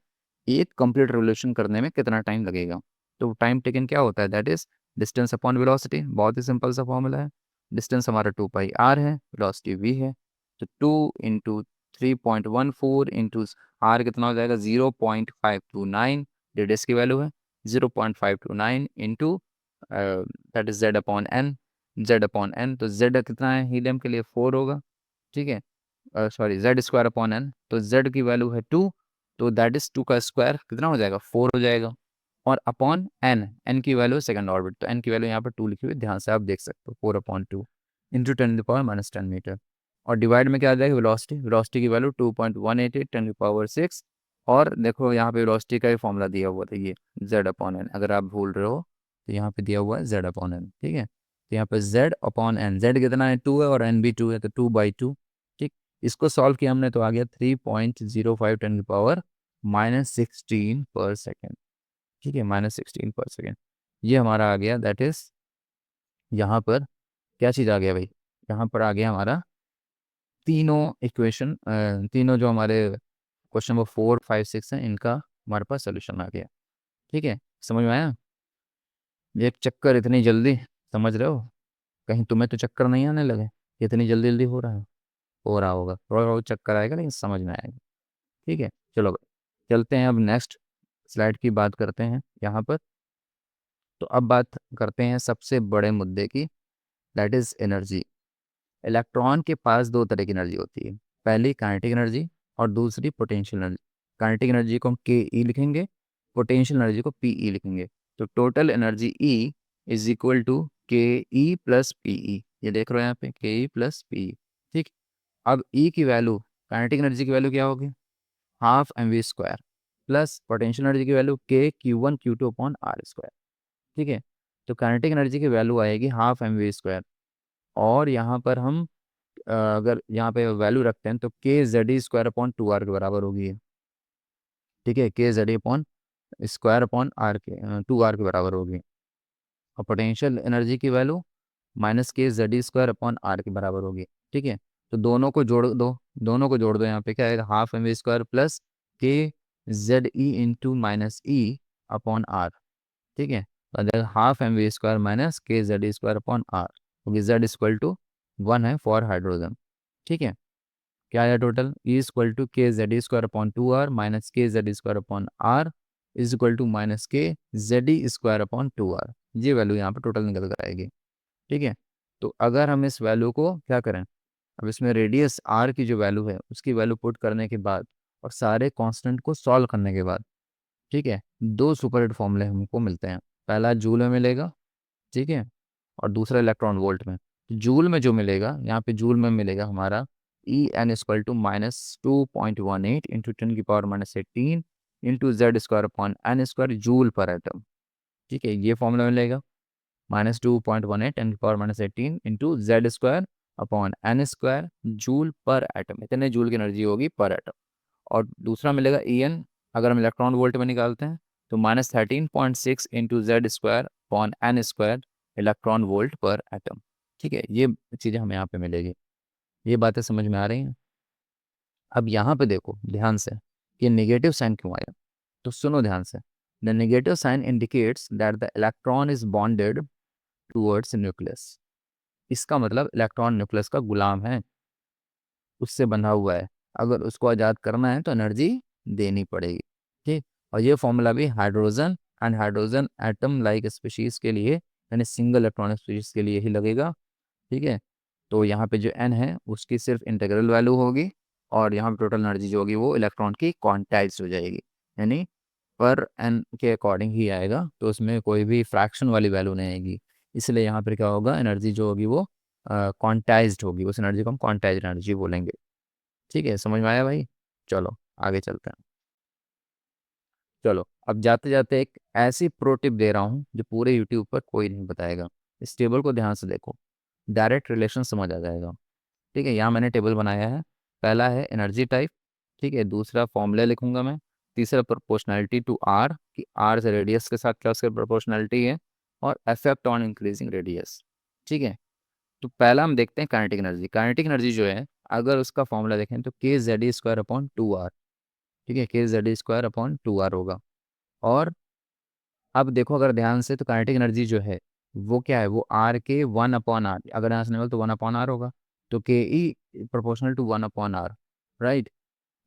एक कंप्लीट रिवोल्यूशन करने में कितना टाइम लगेगा। तो टाइम टेकन क्या होता है, that is distance upon velocity, बहुत ही सिंपल सा फॉर्मूला है। डिस्टेंस हमारा 2 पाई आर है, वेलोसिटी वी है, तो 2 × 3.14 इंटू आर कितना हो जाएगा 0.529, रेडियस की वैल्यू है 0.529 into that is Z upon n, Z upon n, तो जेड कितना है हीलियम के लिए 4 होगा, ठीक है। Sorry, Z square upon n, तो जेड की वैल्यू है 2, तो दैट इज 2 का स्क्वायर कितना हो जाएगा 4 हो जाएगा, और अपॉन एन, एन की वैल्यू सेकंड ऑर्बिट, तो एन की वैल्यू यहाँ पर 2 लिखी हुई, ध्यान से आप देख सकते हो, 4/2 इंटू 10⁻⁻10 मीटर, और डिवाइड में क्या आ जाएगा वेलोसिटी, वेलोसिटी की वैल्यू 2.188 10⁻6, और देखो यहाँ पे वेलोसिटी का ही फॉर्मूला दिया हुआ था, ये जेड अपॉन एन, अगर आप भूल रहे हो तो यहाँ पे दिया हुआ है जेड अपॉन एन, ठीक है। तो यहाँ पे जेड अपॉन एन, जेड कितना है 2 है और एन भी 2 है, तो 2/2, ठीक। इसको सॉल्व किया हमने तो आ गया 3.05 10⁻16 पर सेकेंड, ठीक है, -16 पर सेकेंड, ये हमारा आ गया, दैट इज यहाँ पर क्या चीज़ आ गया भाई, यहाँ पर आ गया हमारा तीनों इक्वेशन, तीनों जो हमारे क्वेश्चन नंबर 4 5 6 हैं, इनका हमारे पास सोल्यूशन आ गया, ठीक है। समझ में आया, ये चक्कर इतनी जल्दी, समझ रहे हो, कहीं तुम्हें तो चक्कर नहीं आने लगे, इतनी जल्दी जल्दी हो रहा है, हो रहा होगा, थोड़ा थोड़ा चक्कर आएगा लेकिन समझ में आएगा, ठीक है। चलो भाई, चलते हैं अब नेक्स्ट स्लाइड की बात करते हैं यहाँ पर। तो अब बात करते हैं सबसे बड़े मुद्दे की, दैट इज एनर्जी। इलेक्ट्रॉन के पास दो तरह की एनर्जी होती है, पहली काइनेटिक एनर्जी और दूसरी पोटेंशियल एनर्जी। काइनेटिक एनर्जी को हम के ई लिखेंगे, पोटेंशियल एनर्जी को पी ई लिखेंगे। तो total energy E is equal to K E plus P E, ये देख रहे हो यहाँ पे के ई प्लस पी ई, ठीक। अब ई की वैल्यू, काइनेटिक एनर्जी की वैल्यू क्या होगी, half M we square, plus potential energy की value K Q1 Q2 upon are square, ठीक है। तो काइनेटिक एनर्जी की वैल्यू आएगी हाफ एम वी स्क्वायर, और यहाँ पर हम अगर यहाँ पे वैल्यू रखते हैं तो K Z E square upon 2 r के बराबर होगी, ठीक है, K Z E upon square upon r के 2 आर के बराबर होगी। और पोटेंशियल एनर्जी की value minus K Z E square upon r के बराबर होगी, ठीक है। तो दोनों को जोड़ दो, दोनों को जोड़ दो, यहाँ पे क्या आएगा half M we square plus K Z E into minus E upon R, ठीक है। तो half M we square minus K Z E square upon R, क्योंकि जेड इक्वल टू 1 है फॉर हाइड्रोजन, ठीक है। क्या आया total, E equal to K Z E square upon 2 R minus K Z square upon R is equal to minus K Z E square upon 2 are, ये value यहाँ पर total निकल कर आएगी, ठीक है। तो अगर हम इस वैल्यू को क्या करें, अब इसमें रेडियस आर की जो वैल्यू है उसकी वैल्यू पुट करने के बाद और सारे कांस्टेंट को सॉल्व करने के बाद, ठीक है, दो सुपरहिट फॉर्मूले हमको मिलते हैं। पहला जूल में मिलेगा, ठीक है, और दूसरा इलेक्ट्रॉन वोल्ट में। जूल में जो मिलेगा, यहाँ पे जूल में मिलेगा हमारा E n equal to -2.18 into 10⁻18 into Z square upon N square joule per atom, ठीक है, ये फॉर्मूला मिलेगा -2.18 10⁻18 into Z square upon N square joule per atom, इतने जूल की एनर्जी होगी पर एटम। और दूसरा मिलेगा ई एन, अगर हम इलेक्ट्रॉन वोल्ट में निकालते हैं तो -13.6 into Z square upon N square electron volt per atom, ठीक है। ये चीज़ें हमें यहाँ पे मिलेगी, ये बातें समझ में आ रही हैं। अब यहाँ पे देखो ध्यान से, ये नेगेटिव साइन क्यों आया, तो सुनो ध्यान से। The negative sign indicates that the electron is bonded towards nucleus, इसका मतलब इलेक्ट्रॉन न्यूक्लियस का गुलाम है, उससे बंधा हुआ है, अगर उसको आज़ाद करना है तो एनर्जी देनी पड़ेगी। ठीक, और ये फॉर्मूला भी hydrogen and hydrogen atom like species के लिए, यानी सिंगल इलेक्ट्रॉनिक स्पीशीज के लिए ही लगेगा। ठीक है, तो यहाँ पे जो एन है उसकी सिर्फ इंटीग्रल वैल्यू होगी, और यहाँ पे टोटल एनर्जी जो होगी वो इलेक्ट्रॉन की क्वांटाइज्ड हो जाएगी, यानी पर एन के अकॉर्डिंग ही आएगा, तो उसमें कोई भी फ्रैक्शन वाली वैल्यू नहीं आएगी। इसलिए यहाँ पर क्या होगा, एनर्जी जो होगी वो क्वांटाइज्ड होगी, उस एनर्जी को हम क्वांटाइज्ड एनर्जी बोलेंगे। ठीक है, समझ में आया भाई? चलो आगे चलते हैं। चलो अब जाते जाते एक ऐसी प्रो टिप दे रहा हूँ जो पूरे यूट्यूब पर कोई नहीं बताएगा। इस टेबल को ध्यान से देखो, डायरेक्ट रिलेशन समझ आ जाएगा। ठीक है, यहाँ मैंने टेबल बनाया है। पहला है एनर्जी टाइप, ठीक है, दूसरा फॉर्मूला लिखूंगा मैं, तीसरा प्रोपोर्शनैलिटी टू आर, कि आर से रेडियस के साथ क्या उसकी प्रोपोर्शनैलिटी है, और इफेक्ट ऑन इंक्रीजिंग रेडियस। ठीक है, तो पहला हम देखते हैं काइनेटिक एनर्जी। काइनेटिक एनर्जी जो है, अगर उसका फॉर्मूला देखें तो K Z E square upon two r. ठीक है, K Z E square upon two r होगा। और अब देखो अगर ध्यान से, तो काइनेटिक एनर्जी जो है वो क्या है, वो आर के वन अपॉन आर, अगर यहाँ से निकल तो वन अपॉन आर होगा, तो K E proportional to one upon R, right.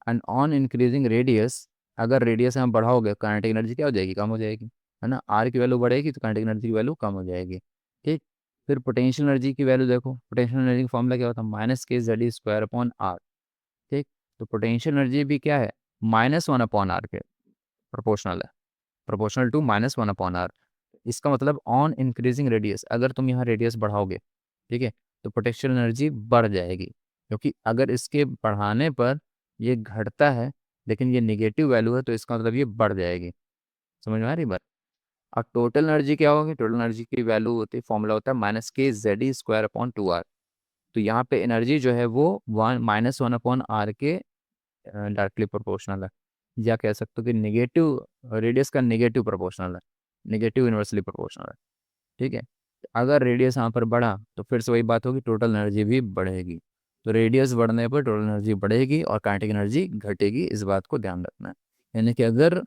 And on increasing radius, अगर रेडियस हम बढ़ाओगे काइनेटिक एनर्जी क्या हो जाएगी, कम हो जाएगी, है ना। आर की वैल्यू बढ़ेगी तो काइनेटिक एनर्जी की वैल्यू कम हो जाएगी। ठीक, फिर पोटेंशियल एनर्जी की वैल्यू देखो, पोटेंशियल एनर्जी का फॉर्मूला क्या होता है, minus K Z square upon R. ठीक, तो पोटेंशियल एनर्जी भी क्या है, माइनस वन अपॉन आर के प्रोपोर्शनल है, proportional to minus one upon r. इसका मतलब ऑन इंक्रीजिंग रेडियस, अगर तुम यहाँ रेडियस बढ़ाओगे, ठीक है, तो पोटेंशियल एनर्जी बढ़ जाएगी, क्योंकि अगर इसके बढ़ाने पर ये घटता है लेकिन ये निगेटिव वैल्यू है, तो इसका मतलब ये बढ़ जाएगी। समझ में आ रही बात? अब टोटल एनर्जी क्या होगी, टोटल एनर्जी की वैल्यू होती है, फॉर्मूला होता है minus K Z E square upon two r. तो यहाँ पे एनर्जी जो है वो one minus one upon r के डायरेक्टली प्रोपोर्शनल है, या कह सकते हो कि निगेटिव रेडियस का निगेटिव प्रोपोर्शनल है, निगेटिव इन्वर्सली प्रोपोर्शनल है। ठीक है, अगर रेडियस यहाँ पर बढ़ा तो फिर से वही बात होगी, टोटल एनर्जी भी बढ़ेगी। तो रेडियस बढ़ने पर टोटल एनर्जी बढ़ेगी और काइनेटिक एनर्जी घटेगी, इस बात को ध्यान रखना है। यानी कि अगर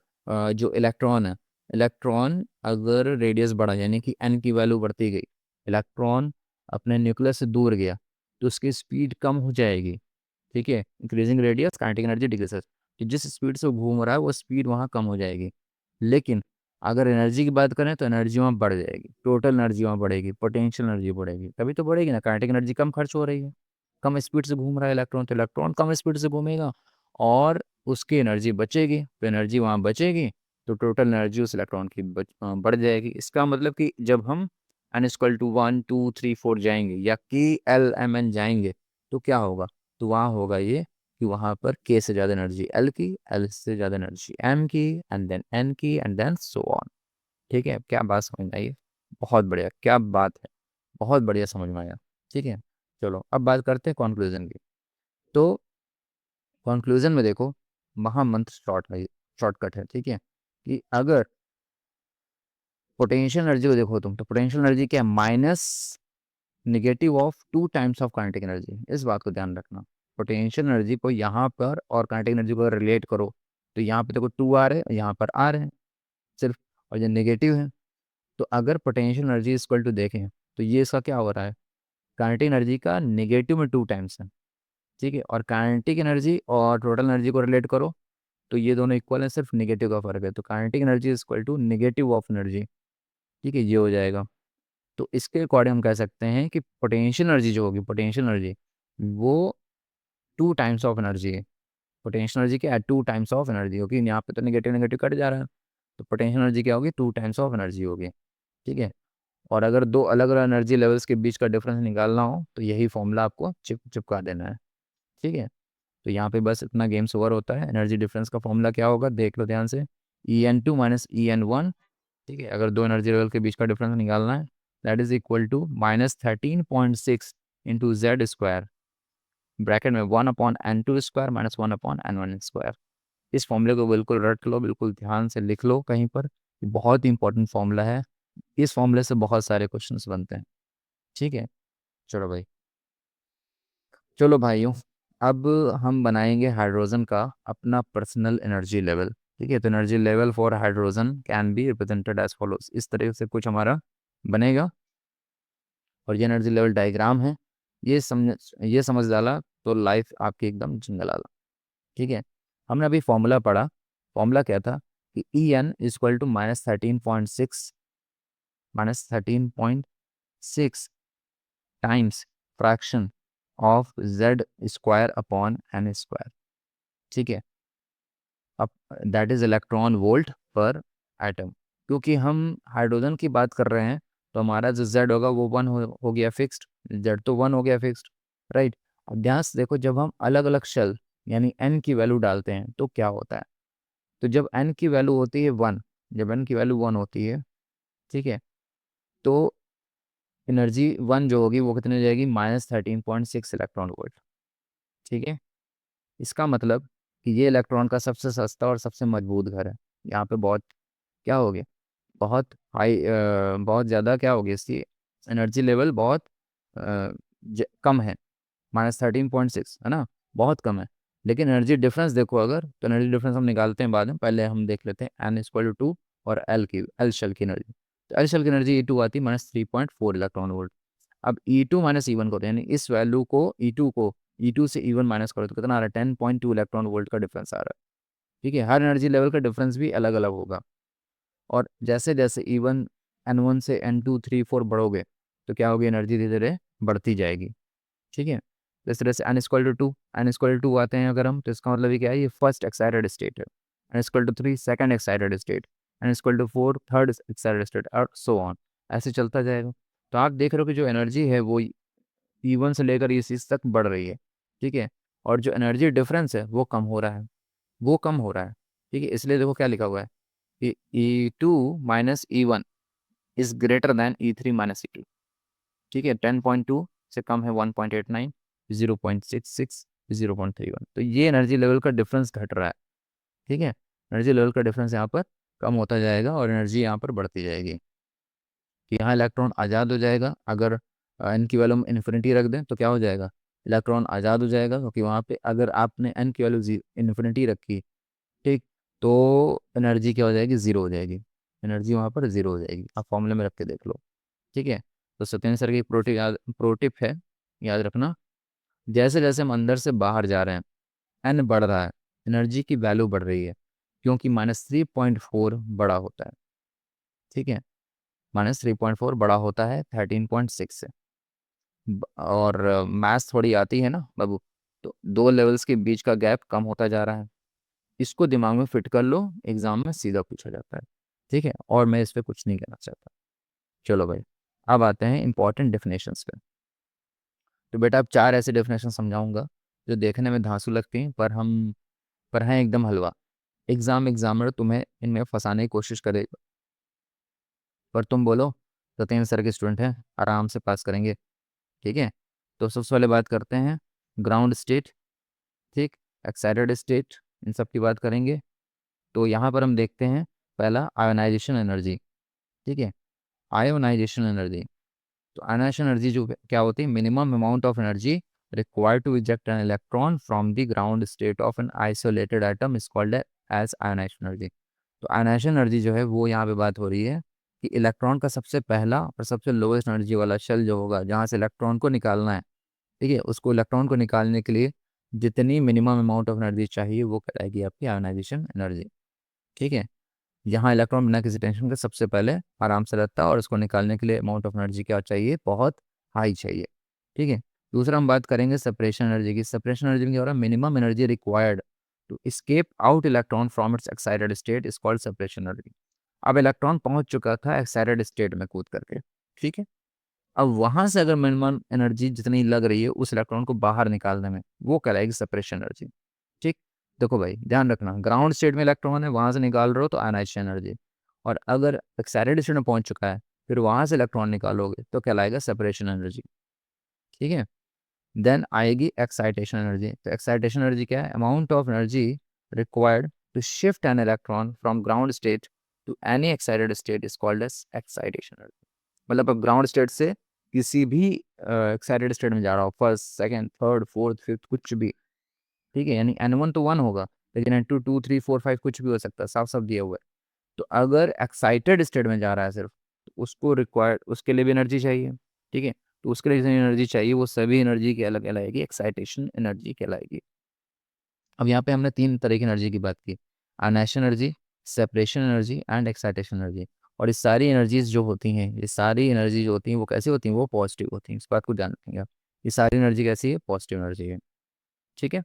जो इलेक्ट्रॉन है, इलेक्ट्रॉन अगर रेडियस बढ़ा, यानी कि एन की वैल्यू बढ़ती गई, इलेक्ट्रॉन अपने न्यूक्लियस से दूर गया, तो उसकी स्पीड कम हो जाएगी। ठीक है, increasing radius kinetic energy decreases, कि जिस स्पीड से वो घूम रहा है वो स्पीड वहाँ कम हो जाएगी। लेकिन अगर एनर्जी की बात करें तो एनर्जी वहाँ बढ़ जाएगी, टोटल एनर्जी वहाँ बढ़ेगी, पोटेंशियल एनर्जी बढ़ेगी, तभी तो बढ़ेगी ना। काइनेटिक एनर्जी कम खर्च हो रही है, कम स्पीड से घूम रहा है इलेक्ट्रॉन, तो इलेक्ट्रॉन कम स्पीड से घूमेगा और उसकी एनर्जी बचेगी, तो एनर्जी वहाँ बचेगी, तो टोटल एनर्जी उस इलेक्ट्रॉन की बढ़ जाएगी। इसका मतलब कि जब हम n equal to one two three four जाएंगे या की एल एम एन जाएंगे, तो क्या होगा, तो वहाँ होगा ये कि वहाँ पर के से ज़्यादा एनर्जी एल की, एल से ज़्यादा एनर्जी एम की, एंड देन एन की, एंड देन सो ऑन। ठीक है, क्या बात समझ में आई है? बहुत बढ़िया, क्या बात है, बहुत बढ़िया समझ में आया। ठीक है, चलो अब बात करते हैं कंक्लूजन की। तो कंक्लूजन में देखो, महामंत्र शॉर्टकट है, ठीक है, कि अगर पोटेंशियल एनर्जी को देखो तुम, तो पोटेंशियल एनर्जी क्या है, minus negative of two times of kinetic energy, इस बात को ध्यान रखना। पोटेंशियल एनर्जी को यहाँ पर और काइनेटिक एनर्जी को रिलेट करो, तो यहाँ पे देखो टू आर है, यहाँ पर आर है सिर्फ, और ये नेगेटिव है। तो अगर पोटेंशियल एनर्जी इक्वल टू देखें, तो ये इसका क्या हो रहा है, काइनेटिक एनर्जी का नेगेटिव में टू टाइम्स है। ठीक है, और काइनेटिक एनर्जी और टोटल एनर्जी को रिलेट करो, तो ये दोनों इक्वल है, सिर्फ नेगेटिव का फर्क है, तो kinetic energy equal to negative of energy. ठीक है, ये हो जाएगा। तो इसके अकॉर्डिंग हम कह सकते हैं कि पोटेंशियल एनर्जी जो होगी, पोटेंशियल एनर्जी वो टू टाइम्स ऑफ एनर्जी है। पोटेंशियल एनर्जी क्या है, टू टाइम्स ऑफ एनर्जी होगी, यहाँ पे तो नेगेटिव नेगेटिव कट जा रहा है, तो पोटेंशियल एनर्जी क्या होगी, टू टाइम्स ऑफ एनर्जी होगी। ठीक है, और अगर दो अलग अलग एनर्जी लेवल्स के बीच का डिफरेंस निकालना हो, तो यही फॉर्मूला आपको चिपका देना है। ठीक है, तो यहाँ पे बस इतना गेम्स ओवर होता है। एनर्जी डिफरेंस का फॉर्मूला क्या होगा, देख लो ध्यान से, E n two minus E n one. ठीक है, अगर दो एनर्जी लेवल के बीच का डिफरेंस निकालना है, that is equal to minus 13.6 into Z square, bracket में one upon N two square minus one upon N one square. इस फॉर्मूले को बिल्कुल रट लो, बिल्कुल ध्यान से लिख लो कहीं पर, ये बहुत ही इंपॉर्टेंट फॉर्मूला है। इस फॉर्मूले से बहुत सारे क्वेश्चंस बनते हैं। ठीक है, चलो भाई, चलो भाइयों, अब हम बनाएंगे हाइड्रोजन का अपना पर्सनल एनर्जी लेवल। ठीक है, तो energy level for hydrogen can be represented as follows, इस तरह से कुछ हमारा बनेगा। और ये एनर्जी लेवल डायग्राम है, ये समझ डाला तो लाइफ आपकी एकदम जंगल आला। ठीक है, हमने अभी फॉर्मूला पढ़ा। फॉर्मूला क्या था कि E n equal to -13.6 times fraction of Z square upon N square. ठीक है, अब that is electron volt per atom. क्योंकि हम हाइड्रोजन की बात कर रहे हैं तो हमारा जो जेड होगा वो 1 हो गया फिक्स्ड। जेड तो 1 हो गया फिक्स्ड, राइट। अब ध्यान से देखो, जब हम अलग अलग शेल यानी एन की वैल्यू डालते हैं तो क्या होता है। तो जब एन की वैल्यू होती है 1, जब एन की वैल्यू 1 होती है, ठीक है, तो एनर्जी 1 जो होगी वो कितनी हो जाएगी, -13.6 इलेक्ट्रॉन वोल्ट। ठीक है, इसका मतलब कि ये इलेक्ट्रॉन का सबसे सस्ता और सबसे मजबूत घर है। यहाँ पे बहुत क्या हो गया, बहुत हाई, बहुत ज़्यादा क्या हो गया, इसकी एनर्जी लेवल बहुत कम है। -13.6 है ना, बहुत कम है। लेकिन एनर्जी डिफरेंस देखो अगर, तो एनर्जी डिफरेंस हम निकालते हैं बाद में, पहले हम देख लेते हैं एन इक्वल टू और एल शेल की एनर्जी। तो एल शेल की एनर्जी ई टू आती है -3.4 इलेक्ट्रॉन वोल्ट। अब ई टू माइनस ई वन को, यानी इस वैल्यू को ई टू से ई वन माइनस करो तो कितना आ रहा है, 10.2 इलेक्ट्रॉन वोल्ट का डिफरेंस आ रहा है। ठीक है, हर एनर्जी लेवल का डिफरेंस भी अलग अलग होगा। और जैसे जैसे ई वन एन वन से एन टू थ्री फोर बढ़ोगे तो क्या होगी, एनर्जी धीरे धीरे बढ़ती जाएगी। ठीक है, तो इस तरह से एन स्क्वायर टू आते हैं अगर हम, तो इसका मतलब ये क्या है, ये फर्स्ट एक्साइटेड स्टेट है। N square to three second excited state, n square to four third excited state, और सो ऑन, ऐसे चलता जाएगा। तो आप देख रहे हो कि जो एनर्जी है वो ई वन से लेकर ई सिक्स तक बढ़ रही है। ठीक है, और जो एनर्जी डिफरेंस है वो कम हो रहा है, वो कम हो रहा है। ठीक है, इसलिए देखो क्या लिखा हुआ है कि E two minus E one is greater than E three minus E two. ठीक है, 10.2 से कम है 1.89, 0.66, 0.31। तो ये एनर्जी लेवल का डिफरेंस घट रहा है। ठीक है, एनर्जी लेवल का डिफरेंस यहाँ पर कम होता जाएगा और एनर्जी यहाँ पर बढ़ती जाएगी। कि यहाँ इलेक्ट्रॉन आज़ाद हो जाएगा। अगर एन की वैल्यू हम इन्फिनिटी रख दें तो क्या हो जाएगा, इलेक्ट्रॉन आज़ाद हो जाएगा, क्योंकि वहाँ पे अगर आपने एन की वैल्यू इन्फिनिटी रखी, ठीक, तो एनर्जी क्या हो जाएगी, ज़ीरो हो जाएगी। एनर्जी वहाँ पर ज़ीरो हो जाएगी, आप फॉर्मूले में रख के देख लो। ठीक है, तो सत्येंद्र सर की प्रोटिप है, याद रखना, जैसे जैसे हम अंदर से बाहर जा रहे हैं एन बढ़ रहा है, एनर्जी की वैल्यू बढ़ रही है, क्योंकि -3.4 बड़ा होता है। ठीक है, -3.4 बड़ा होता है 13.6 से। और मैथ्स थोड़ी आती है ना बाबू, तो दो लेवल्स के बीच का गैप कम होता जा रहा है। इसको दिमाग में फिट कर लो, एग्जाम में सीधा पूछा जाता है। ठीक है, और मैं इस पे कुछ नहीं कहना चाहता। चलो भाई, अब आते हैं इंपॉर्टेंट डेफिनेशंस पे। तो बेटा अब चार ऐसे डेफिनेशन समझाऊंगा जो देखने में धांसू लगती हैं पर हैं एकदम हलवा। एग्जामिनर तुम्हें इनमें फंसाने की कोशिश करेगा, पर तुम बोलो सत्येंद्र सर के स्टूडेंट हैं, आराम से पास करेंगे। ठीक है, तो सबसे पहले बात करते हैं ग्राउंड स्टेट, ठीक, एक्साइटेड स्टेट, इन सब की बात करेंगे। तो यहाँ पर हम देखते हैं पहला आयोनाइजेशन एनर्जी। ठीक है, आयोनाइजेशन एनर्जी, तो आयोनाइजेशन एनर्जी जो क्या होती है, minimum amount of energy required to eject an electron from the ground state of an isolated atom is called as ionization energy। तो आयनाइजेशन एनर्जी जो है वो यहाँ पे बात हो रही है कि इलेक्ट्रॉन का सबसे पहला और सबसे लोएस्ट एनर्जी वाला शेल जो होगा, जहाँ से इलेक्ट्रॉन को निकालना है, ठीक है, उसको इलेक्ट्रॉन को निकालने के लिए जितनी मिनिमम अमाउंट ऑफ एनर्जी चाहिए वो कहलाएगी आपकी आयनाइजेशन एनर्जी। ठीक है, यहाँ इलेक्ट्रॉन बिना किसी टेंशन के सबसे पहले आराम से रहता है और उसको निकालने के लिए अमाउंट ऑफ एनर्जी क्या चाहिए, बहुत हाई चाहिए। ठीक है, दूसरा हम बात करेंगे सेपरेशन एनर्जी की। सेपरेशन एनर्जी में क्या हो रहा है, minimum energy required to escape out electron from its excited state is called separation energy. अब इलेक्ट्रॉन पहुंच चुका था एक्साइटेड स्टेट में कूद करके, ठीक है, अब वहां से अगर मिनिमम एनर्जी जितनी लग रही है उस इलेक्ट्रॉन को बाहर निकालने में, वो कहलाएगी सेपरेशन एनर्जी। ठीक, देखो भाई ध्यान रखना, ग्राउंड स्टेट में इलेक्ट्रॉन है, वहां से निकाल रहे हो तो आयनाइजेशन एनर्जी, और अगर एक्साइटेड स्टेट में पहुंच चुका है फिर वहां से इलेक्ट्रॉन निकालोगे तो कहलाएगा सेपरेशन एनर्जी। ठीक है, देन आएगी एक्साइटेशन एनर्जी। तो एक्साइटेशन एनर्जी क्या है, amount of energy required to shift an electron from ground state to any excited state is called as excitation energy. मतलब अब ग्राउंड स्टेट से किसी भी एक्साइटेड स्टेट में जा रहा हो, first second third fourth fifth कुछ भी, ठीक है, यानी एन वन तो वन होगा, लेकिन n two to three four five कुछ भी हो सकता है, साफ साफ दिया हुआ है। तो अगर एक्साइटेड स्टेट में जा रहा है सिर्फ, तो उसको रिक्वायर्ड, उसके लिए भी एनर्जी चाहिए। ठीक है, तो उसके लिए जितनी एनर्जी चाहिए वो सभी एनर्जी की अलग कहलाएगी, एक्साइटेशन एनर्जी कहलाएगी। अब यहाँ पे हमने तीन तरह की एनर्जी की बात की, ionisation energy, separation energy and excitation energy. और ये सारी एनर्जीज जो होती हैं, ये सारी एनर्जी जो होती हैं वो कैसी होती हैं, वो पॉजिटिव होती हैं, इस बात को ध्यान रखेंगे आप। ये सारी एनर्जी कैसी है, पॉजिटिव एनर्जी है। ठीक है,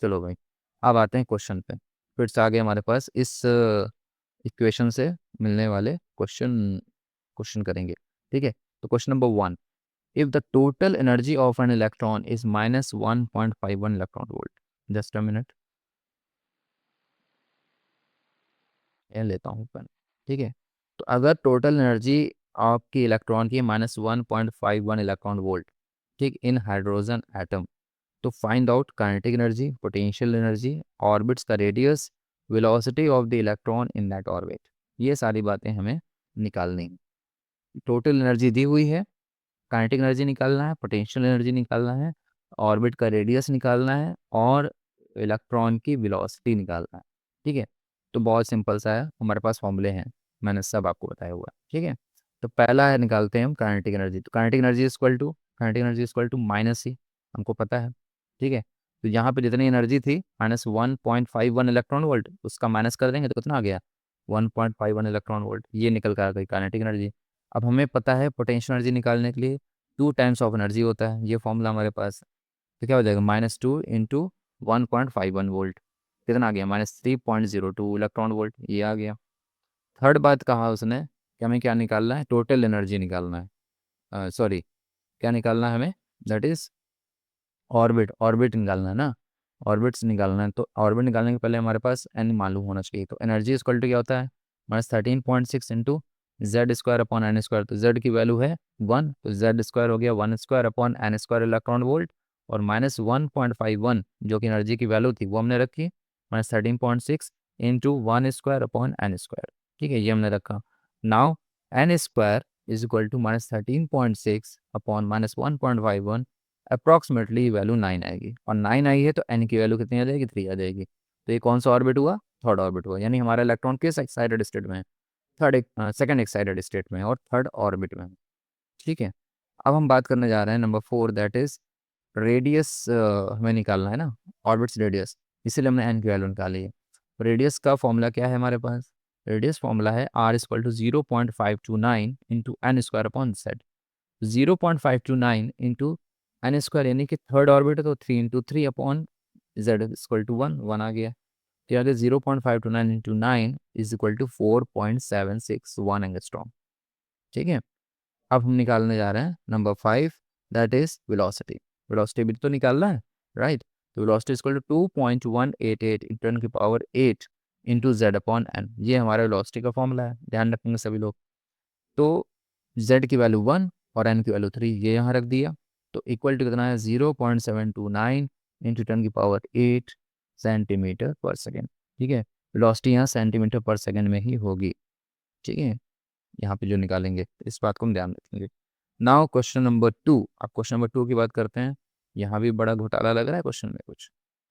चलो भाई, अब आते हैं क्वेश्चन पे। फिर से आगे हमारे पास इस इक्वेशन से मिलने वाले क्वेश्चन क्वेश्चन करेंगे। ठीक है, तो question number 1, if the total energy of an electron is minus 1.51 electron volt, just a minute, ये लेता हूँ पेन। ठीक है, तो अगर टोटल एनर्जी आपकी इलेक्ट्रॉन की -1.51 इलेक्ट्रॉन वोल्ट, ठीक, इन हाइड्रोजन एटम, तो find out kinetic energy, potential energy, orbits का radius, velocity of the electron in that orbit. ये सारी बातें हमें निकालनी है। टोटल एनर्जी दी हुई है, काइनेटिक एनर्जी निकालना है, पोटेंशियल एनर्जी निकालना है, ऑर्बिट का रेडियस निकालना है, और इलेक्ट्रॉन की वेलोसिटी निकालना है। ठीक है, तो बहुत सिंपल सा है, हमारे पास फॉर्मूले हैं, मैंने सब आपको बताया हुआ है। ठीक है, तो पहला है, निकालते हैं हम काइनेटिक एनर्जी। तो kinetic energy equal to minus ही, हमको पता है। ठीक है, तो यहाँ पे जितनी एनर्जी थी -1.51 इलेक्ट्रॉन वोल्ट, उसका माइनस कर देंगे तो कितना आ गया, 1.51 इलेक्ट्रॉन वोल्ट, ये निकल कर आ गई काइनेटिक एनर्जी। अब हमें पता है पोटेंशियल एनर्जी निकालने के लिए 2 टाइम्स ऑफ एनर्जी होता है, ये फॉर्मूला हमारे पास। तो क्या हो जाएगा, -2 × 1.51 वोल्ट, कितना आ गया, -3.02 इलेक्ट्रॉन वोल्ट, ये आ गया। थर्ड बात कहा उसने कि हमें क्या निकालना है, टोटल एनर्जी निकालना है, सॉरी, क्या निकालना है हमें, दैट इज ऑर्बिट, ऑर्बिट निकालना है ना, ऑर्बिट्स निकालना है। तो ऑर्बिट निकालने के पहले हमारे पास एन मालूम होना चाहिए। तो एनर्जी इक्वल टू क्या होता है, -13.6 into Z square upon N square. तो जेड की वैल्यू है 1, तो जेड स्क्वायर हो गया 1² upon N square electron volt, और -1.51 जो कि एनर्जी की वैल्यू थी वो हमने रखी, -13.6 इंटू 1² अपॉन एन स्क्वायर। ठीक है, ये हमने रखा। Now n square is equal to -13.6 upon -1.51, approximately value 9 आएगी, और 9 आई है तो एन की वैल्यू कितनी आ जाएगी, 3 आ जाएगी। तो ये कौन सा ऑर्बिट हुआ, थर्ड ऑर्बिट हुआ, यानी हमारा इलेक्ट्रॉन किस एक्साइटेड स्टेट में है, थर्ड, सेकंड एक्साइटेड स्टेट में है, और थर्ड ऑर्बिट में है। ठीक है, अब हम बात करने जा रहे हैं नंबर 4, दैट इज रेडियस, हमें निकालना है ना, ऑर्बिट्स रेडियस, इसीलिए हमने एन की वैल्यू निकाली है। रेडियस का फॉर्मूला क्या है हमारे पास, रेडियस फॉर्मूला है R = 0.529 into N square upon Z. 0.529 into N square, यानी कि थर्ड ऑर्बिट है, तो 3 × 3 अपॉन जेड इक्वल टू 1 आ गया। तो यहाँ 0.529 into 9 is equal to 4.761 angstrom. ठीक है, अब हम निकालने जा रहे हैं number 5, that is velocity. Velocity भी तो निकालना है, राइट। तो velocity equal to 2.188 into 10⁸ into Z upon n, ये हमारा वेलोसिटी का फॉर्मूला है, ध्यान रखेंगे सभी लोग। तो z की वैल्यू 1 और n की वैल्यू 3, ये यहाँ रख दिया। तो इक्वल टू कितना है, 0.729 इंटू 10⁸ सेंटीमीटर पर सेकेंड। ठीक है, वेलोसिटी यहाँ सेंटीमीटर पर सेकेंड में ही होगी। ठीक है, यहाँ पे जो निकालेंगे इस बात को हम ध्यान रखेंगे। नाउ क्वेश्चन नंबर 2, अब क्वेश्चन नंबर 2 की बात करते हैं। यहाँ भी बड़ा घोटाला लग रहा है क्वेश्चन में, कुछ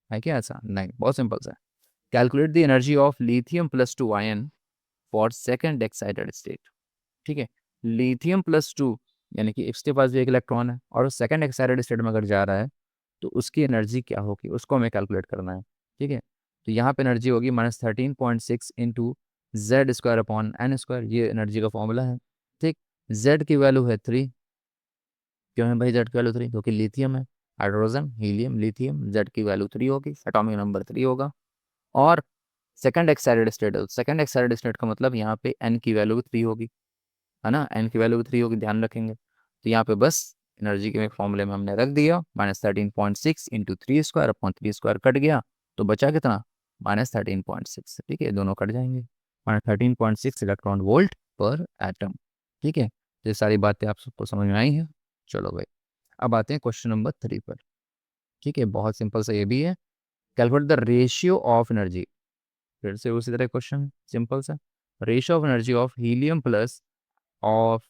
है क्या ऐसा, नहीं, बहुत सिंपल सा है। Calculate the energy of lithium +2 ion for second excited state. ठीक है, लिथियम +2, यानी कि इसके पास भी एक इलेक्ट्रॉन है, और सेकंड एक्साइटेड स्टेट में अगर जा रहा है तो उसकी एनर्जी क्या होगी, उसको हमें कैलकुलेट करना है। ठीक है, तो यहाँ पे एनर्जी होगी -13.6 into Z square upon N square, ये एनर्जी का फॉर्मूला है। ठीक, जेड की वैल्यू है 3, क्यों है भाई जेड की वैल्यू 3, क्योंकि लिथियम है, हाइड्रोजन हीलियम लिथियम, जेड की वैल्यू 3 होगी, एटॉमिक नंबर 3 होगा। और सेकंड एक्साइटेड स्टेट है, सेकंड एक्साइटेड स्टेट का मतलब यहाँ पे एन की वैल्यू 3 होगी, है ना, एन की वैल्यू 3 होगी, ध्यान रखेंगे। तो यहाँ पे बस एनर्जी के फॉर्मूले में हमने रख दिया, -13.6 इंटू 3² अपॉन 3² कट गया, तो बचा कितना, -13.6। ठीक है, दोनों कट जाएंगे, -13.6 इलेक्ट्रॉन वोल्ट पर एटम। ठीक है, ये सारी बातें आप सबको समझ में आई हैं। चलो भाई, अब आते हैं क्वेश्चन नंबर 3 पर। ठीक है, बहुत सिंपल सा ये भी है, calculate the ratio of energy. फिर से उसी तरह क्वेश्चन सिंपल सा, ratio of energy of helium plus of,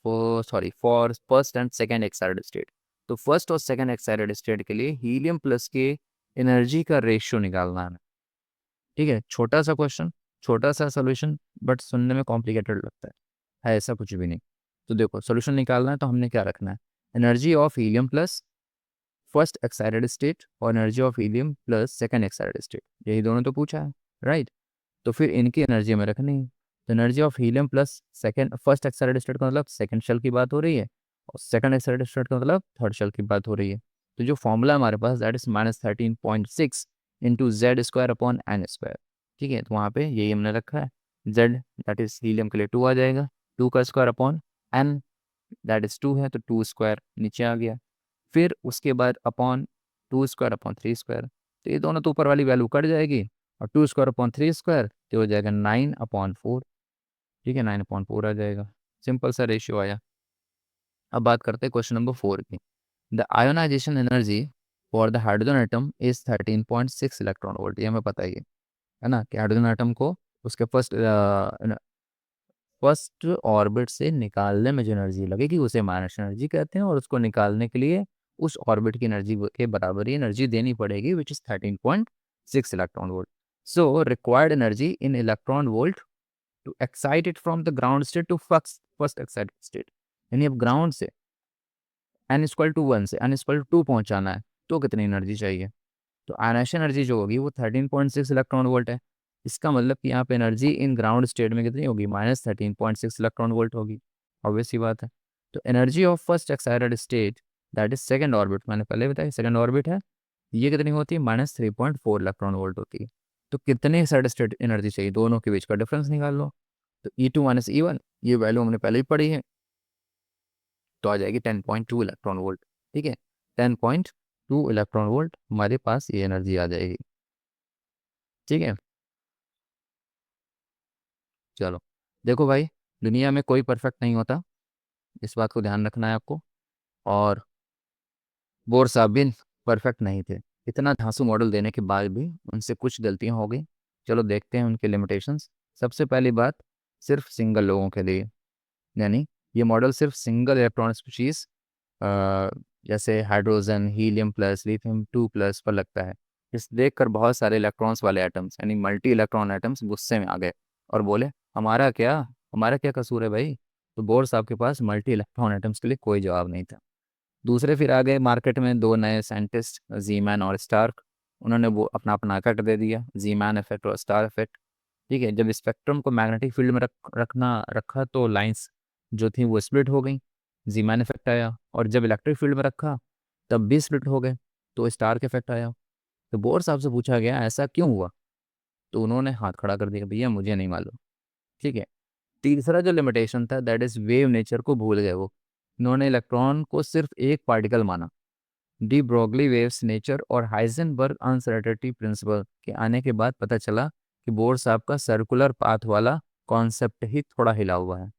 sorry, for first and second excited state. तो फर्स्ट और सेकेंड एक्साइटेड स्टेट के लिए हीलियम प्लस के एनर्जी का रेशियो निकालना है। ठीक है, छोटा सा क्वेश्चन, छोटा सा सोल्यूशन, बट सुनने में कॉम्प्लिकेटेड लगता है ऐसा कुछ भी नहीं। तो देखो सोल्यूशन निकालना है तो हमने क्या रखना है, energy of helium plus first excited state और energy of helium plus second excited state, यही दोनों तो पूछा है, राइट। तो फिर इनकी एनर्जी हमें रखनी है। तो energy of helium plus second first excited state का मतलब सेकंड शेल की बात हो रही है, और सेकंड एक्साइटेड स्टेट का मतलब थर्ड शेल की बात हो रही है। तो जो फॉर्मूला हमारे पास that is -13.6 into Z square upon N square, ठीक है। तो वहाँ पे यही हमने रखा है, जेड दैट इज हीलियम के लिए 2 आ जाएगा, 2 का square upon n that is 2 है तो 2 स्क्वायर नीचे आ गया, फिर उसके बाद अपॉन 2 स्क्वायर अपॉन 3 स्क्वायर, तो ये दोनों तो ऊपर वाली वैल्यू कट जाएगी, और 2 स्क्वायर अपॉन 3 स्क्वायर तो हो जाएगा 9/4, ठीक है, 9/4 आ जाएगा। सिंपल सा रेशियो आया। अब बात करते हैं क्वेश्चन नंबर 4 की। The ionization energy for the hydrogen atom is 13.6 electron volt, ये हमें पता ही है ना, कि हाइड्रोजन एटम को उसके फर्स्ट ऑर्बिट से निकालने में जो एनर्जी लगेगी उसे माइनस एनर्जी कहते हैं, और उसको निकालने के लिए उस ऑर्बिट की एनर्जी के बराबर ही एनर्जी देनी पड़ेगी which is 13.6 electron volt. So required energy in electron volt to excite it from the ground state to first excited state, यानी अब ग्राउंड से n=1 से n=2 पहुंचाना है तो कितनी एनर्जी चाहिए। तो आयनेशन एनर्जी जो होगी वो 13.6 इलेक्ट्रॉन वोल्ट है। इसका मतलब कि यहाँ पे एनर्जी इन ग्राउंड स्टेट में कितनी होगी, -13.6 इलेक्ट्रॉन वोल्ट होगी, ऑब्वियस सी बात है। तो energy of first excited state that is second orbit, मैंने पहले बताया सेकंड ऑर्बिट है, ये कितनी होती है, -3.4 इलेक्ट्रॉन वोल्ट होती है। तो कितने एक्साइटेड स्टेट एनर्जी चाहिए, दोनों के बीच का डिफरेंस निकाल लो। तो E2 - E1 ये वैल्यू हमने पहले ही पढ़ी है, तो आ जाएगी 10.2 इलेक्ट्रॉन वोल्ट, ठीक है। 10.2 इलेक्ट्रॉन वोल्ट हमारे पास ये एनर्जी आ जाएगी, ठीक है। चलो देखो भाई, दुनिया में कोई परफेक्ट नहीं होता, इस बात को ध्यान रखना है आपको। और बोर साहब भी परफेक्ट नहीं थे, इतना धांसू मॉडल देने के बाद भी उनसे कुछ गलतियां हो गई। चलो देखते हैं उनके लिमिटेशंस। सबसे पहली बात, सिर्फ सिंगल लोगों के लिए, यानी ये मॉडल सिर्फ सिंगल इलेक्ट्रॉन स्पीशीज जैसे हाइड्रोजन हीलियम प्लस लिथियम 2+ पर लगता है। इस देखकर बहुत सारे इलेक्ट्रॉन्स वाले एटम्स यानी मल्टी इलेक्ट्रॉन एटम्स गुस्से में आ गए और बोले हमारा क्या कसूर है भाई। तो बोर साहब के पास मल्टी इलेक्ट्रॉन एटम्स के लिए कोई जवाब नहीं था। दूसरे फिर आ गए मार्केट में दो नए साइंटिस्ट, जीमैन और स्टार्क। उन्होंने वो अपना अपना इफेक्ट दे दिया, जीमैन इफेक्ट और स्टार इफेक्ट, ठीक है। जब स्पेक्ट्रम को मैग्नेटिक फील्ड में रखा तो लाइंस जो थी वो स्प्लिट हो गई, जीमैन इफेक्ट आया। और जब इलेक्ट्रिक फील्ड में रखा तब भी स्प्लिट हो गए, तो स्टार्क इफेक्ट आया। तो बोर साहब से पूछा गया ऐसा क्यों हुआ, तो उन्होंने हाथ खड़ा कर दिया, भैया मुझे नहीं मालूम, ठीक है। तीसरा जो लिमिटेशन था दैट इज वेव नेचर को भूल गए वो। उन्होंने इलेक्ट्रॉन को सिर्फ एक पार्टिकल माना। डी ब्रोगली वेव्स नेचर और हाइजेनबर्ग अनसर्टेनिटी प्रिंसिपल के आने के बाद पता चला कि बोर साहब का सर्कुलर पाथ वाला कॉन्सेप्ट ही थोड़ा हिला हुआ है।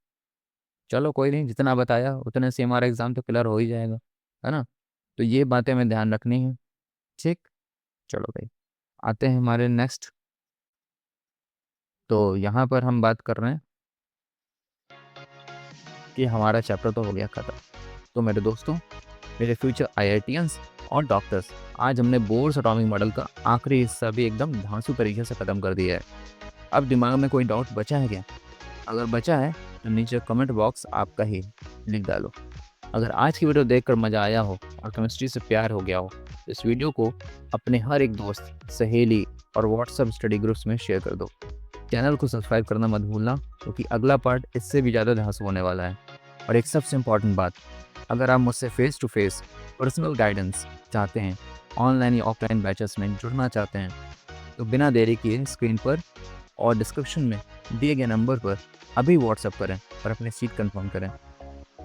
चलो कोई नहीं, जितना बताया उतने से हमारा एग्जाम तो क्लियर हो ही जाएगा, है ना। तो ये बातें हमें ध्यान रखनी है, ठीक। चलो भाई आते हैं हमारे नेक्स्ट। तो यहाँ पर हम बात कर रहे हैं कि हमारा चैप्टर तो हो गया खत्म। तो मेरे दोस्तों, मेरे फ्यूचर IITians और डॉक्टर्स, आज हमने बोर्स एटॉमिक मॉडल का आखिरी हिस्सा भी एकदम धांसू तरीके से ख़त्म कर दिया है। अब दिमाग में कोई डाउट बचा है क्या? अगर बचा है तो नीचे कमेंट बॉक्स आपका ही लिख डालो। अगर आज की वीडियो देखकर मज़ा आया हो और केमिस्ट्री से प्यार हो गया हो तो इस वीडियो को अपने हर एक दोस्त, सहेली और व्हाट्सएप स्टडी ग्रुप्स में शेयर कर दो। चैनल को सब्सक्राइब करना मत भूलना, क्योंकि अगला पार्ट इससे भी ज़्यादा धांसू होने वाला है। और एक सबसे इम्पॉर्टेंट बात, अगर आप मुझसे face to face personal guidance चाहते हैं, ऑनलाइन या ऑफलाइन बैचेस में जुड़ना चाहते हैं, तो बिना देरी किए स्क्रीन पर और डिस्क्रिप्शन में दिए गए नंबर पर अभी व्हाट्सएप करें और अपनी सीट कंफर्म करें।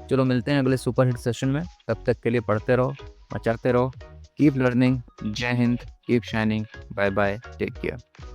चलो मिलते हैं अगले सुपर हिट सेशन में, तब तक के लिए पढ़ते रहो, मचाते रहो। Keep learning. जय Hind, keep shining. Bye bye, take care.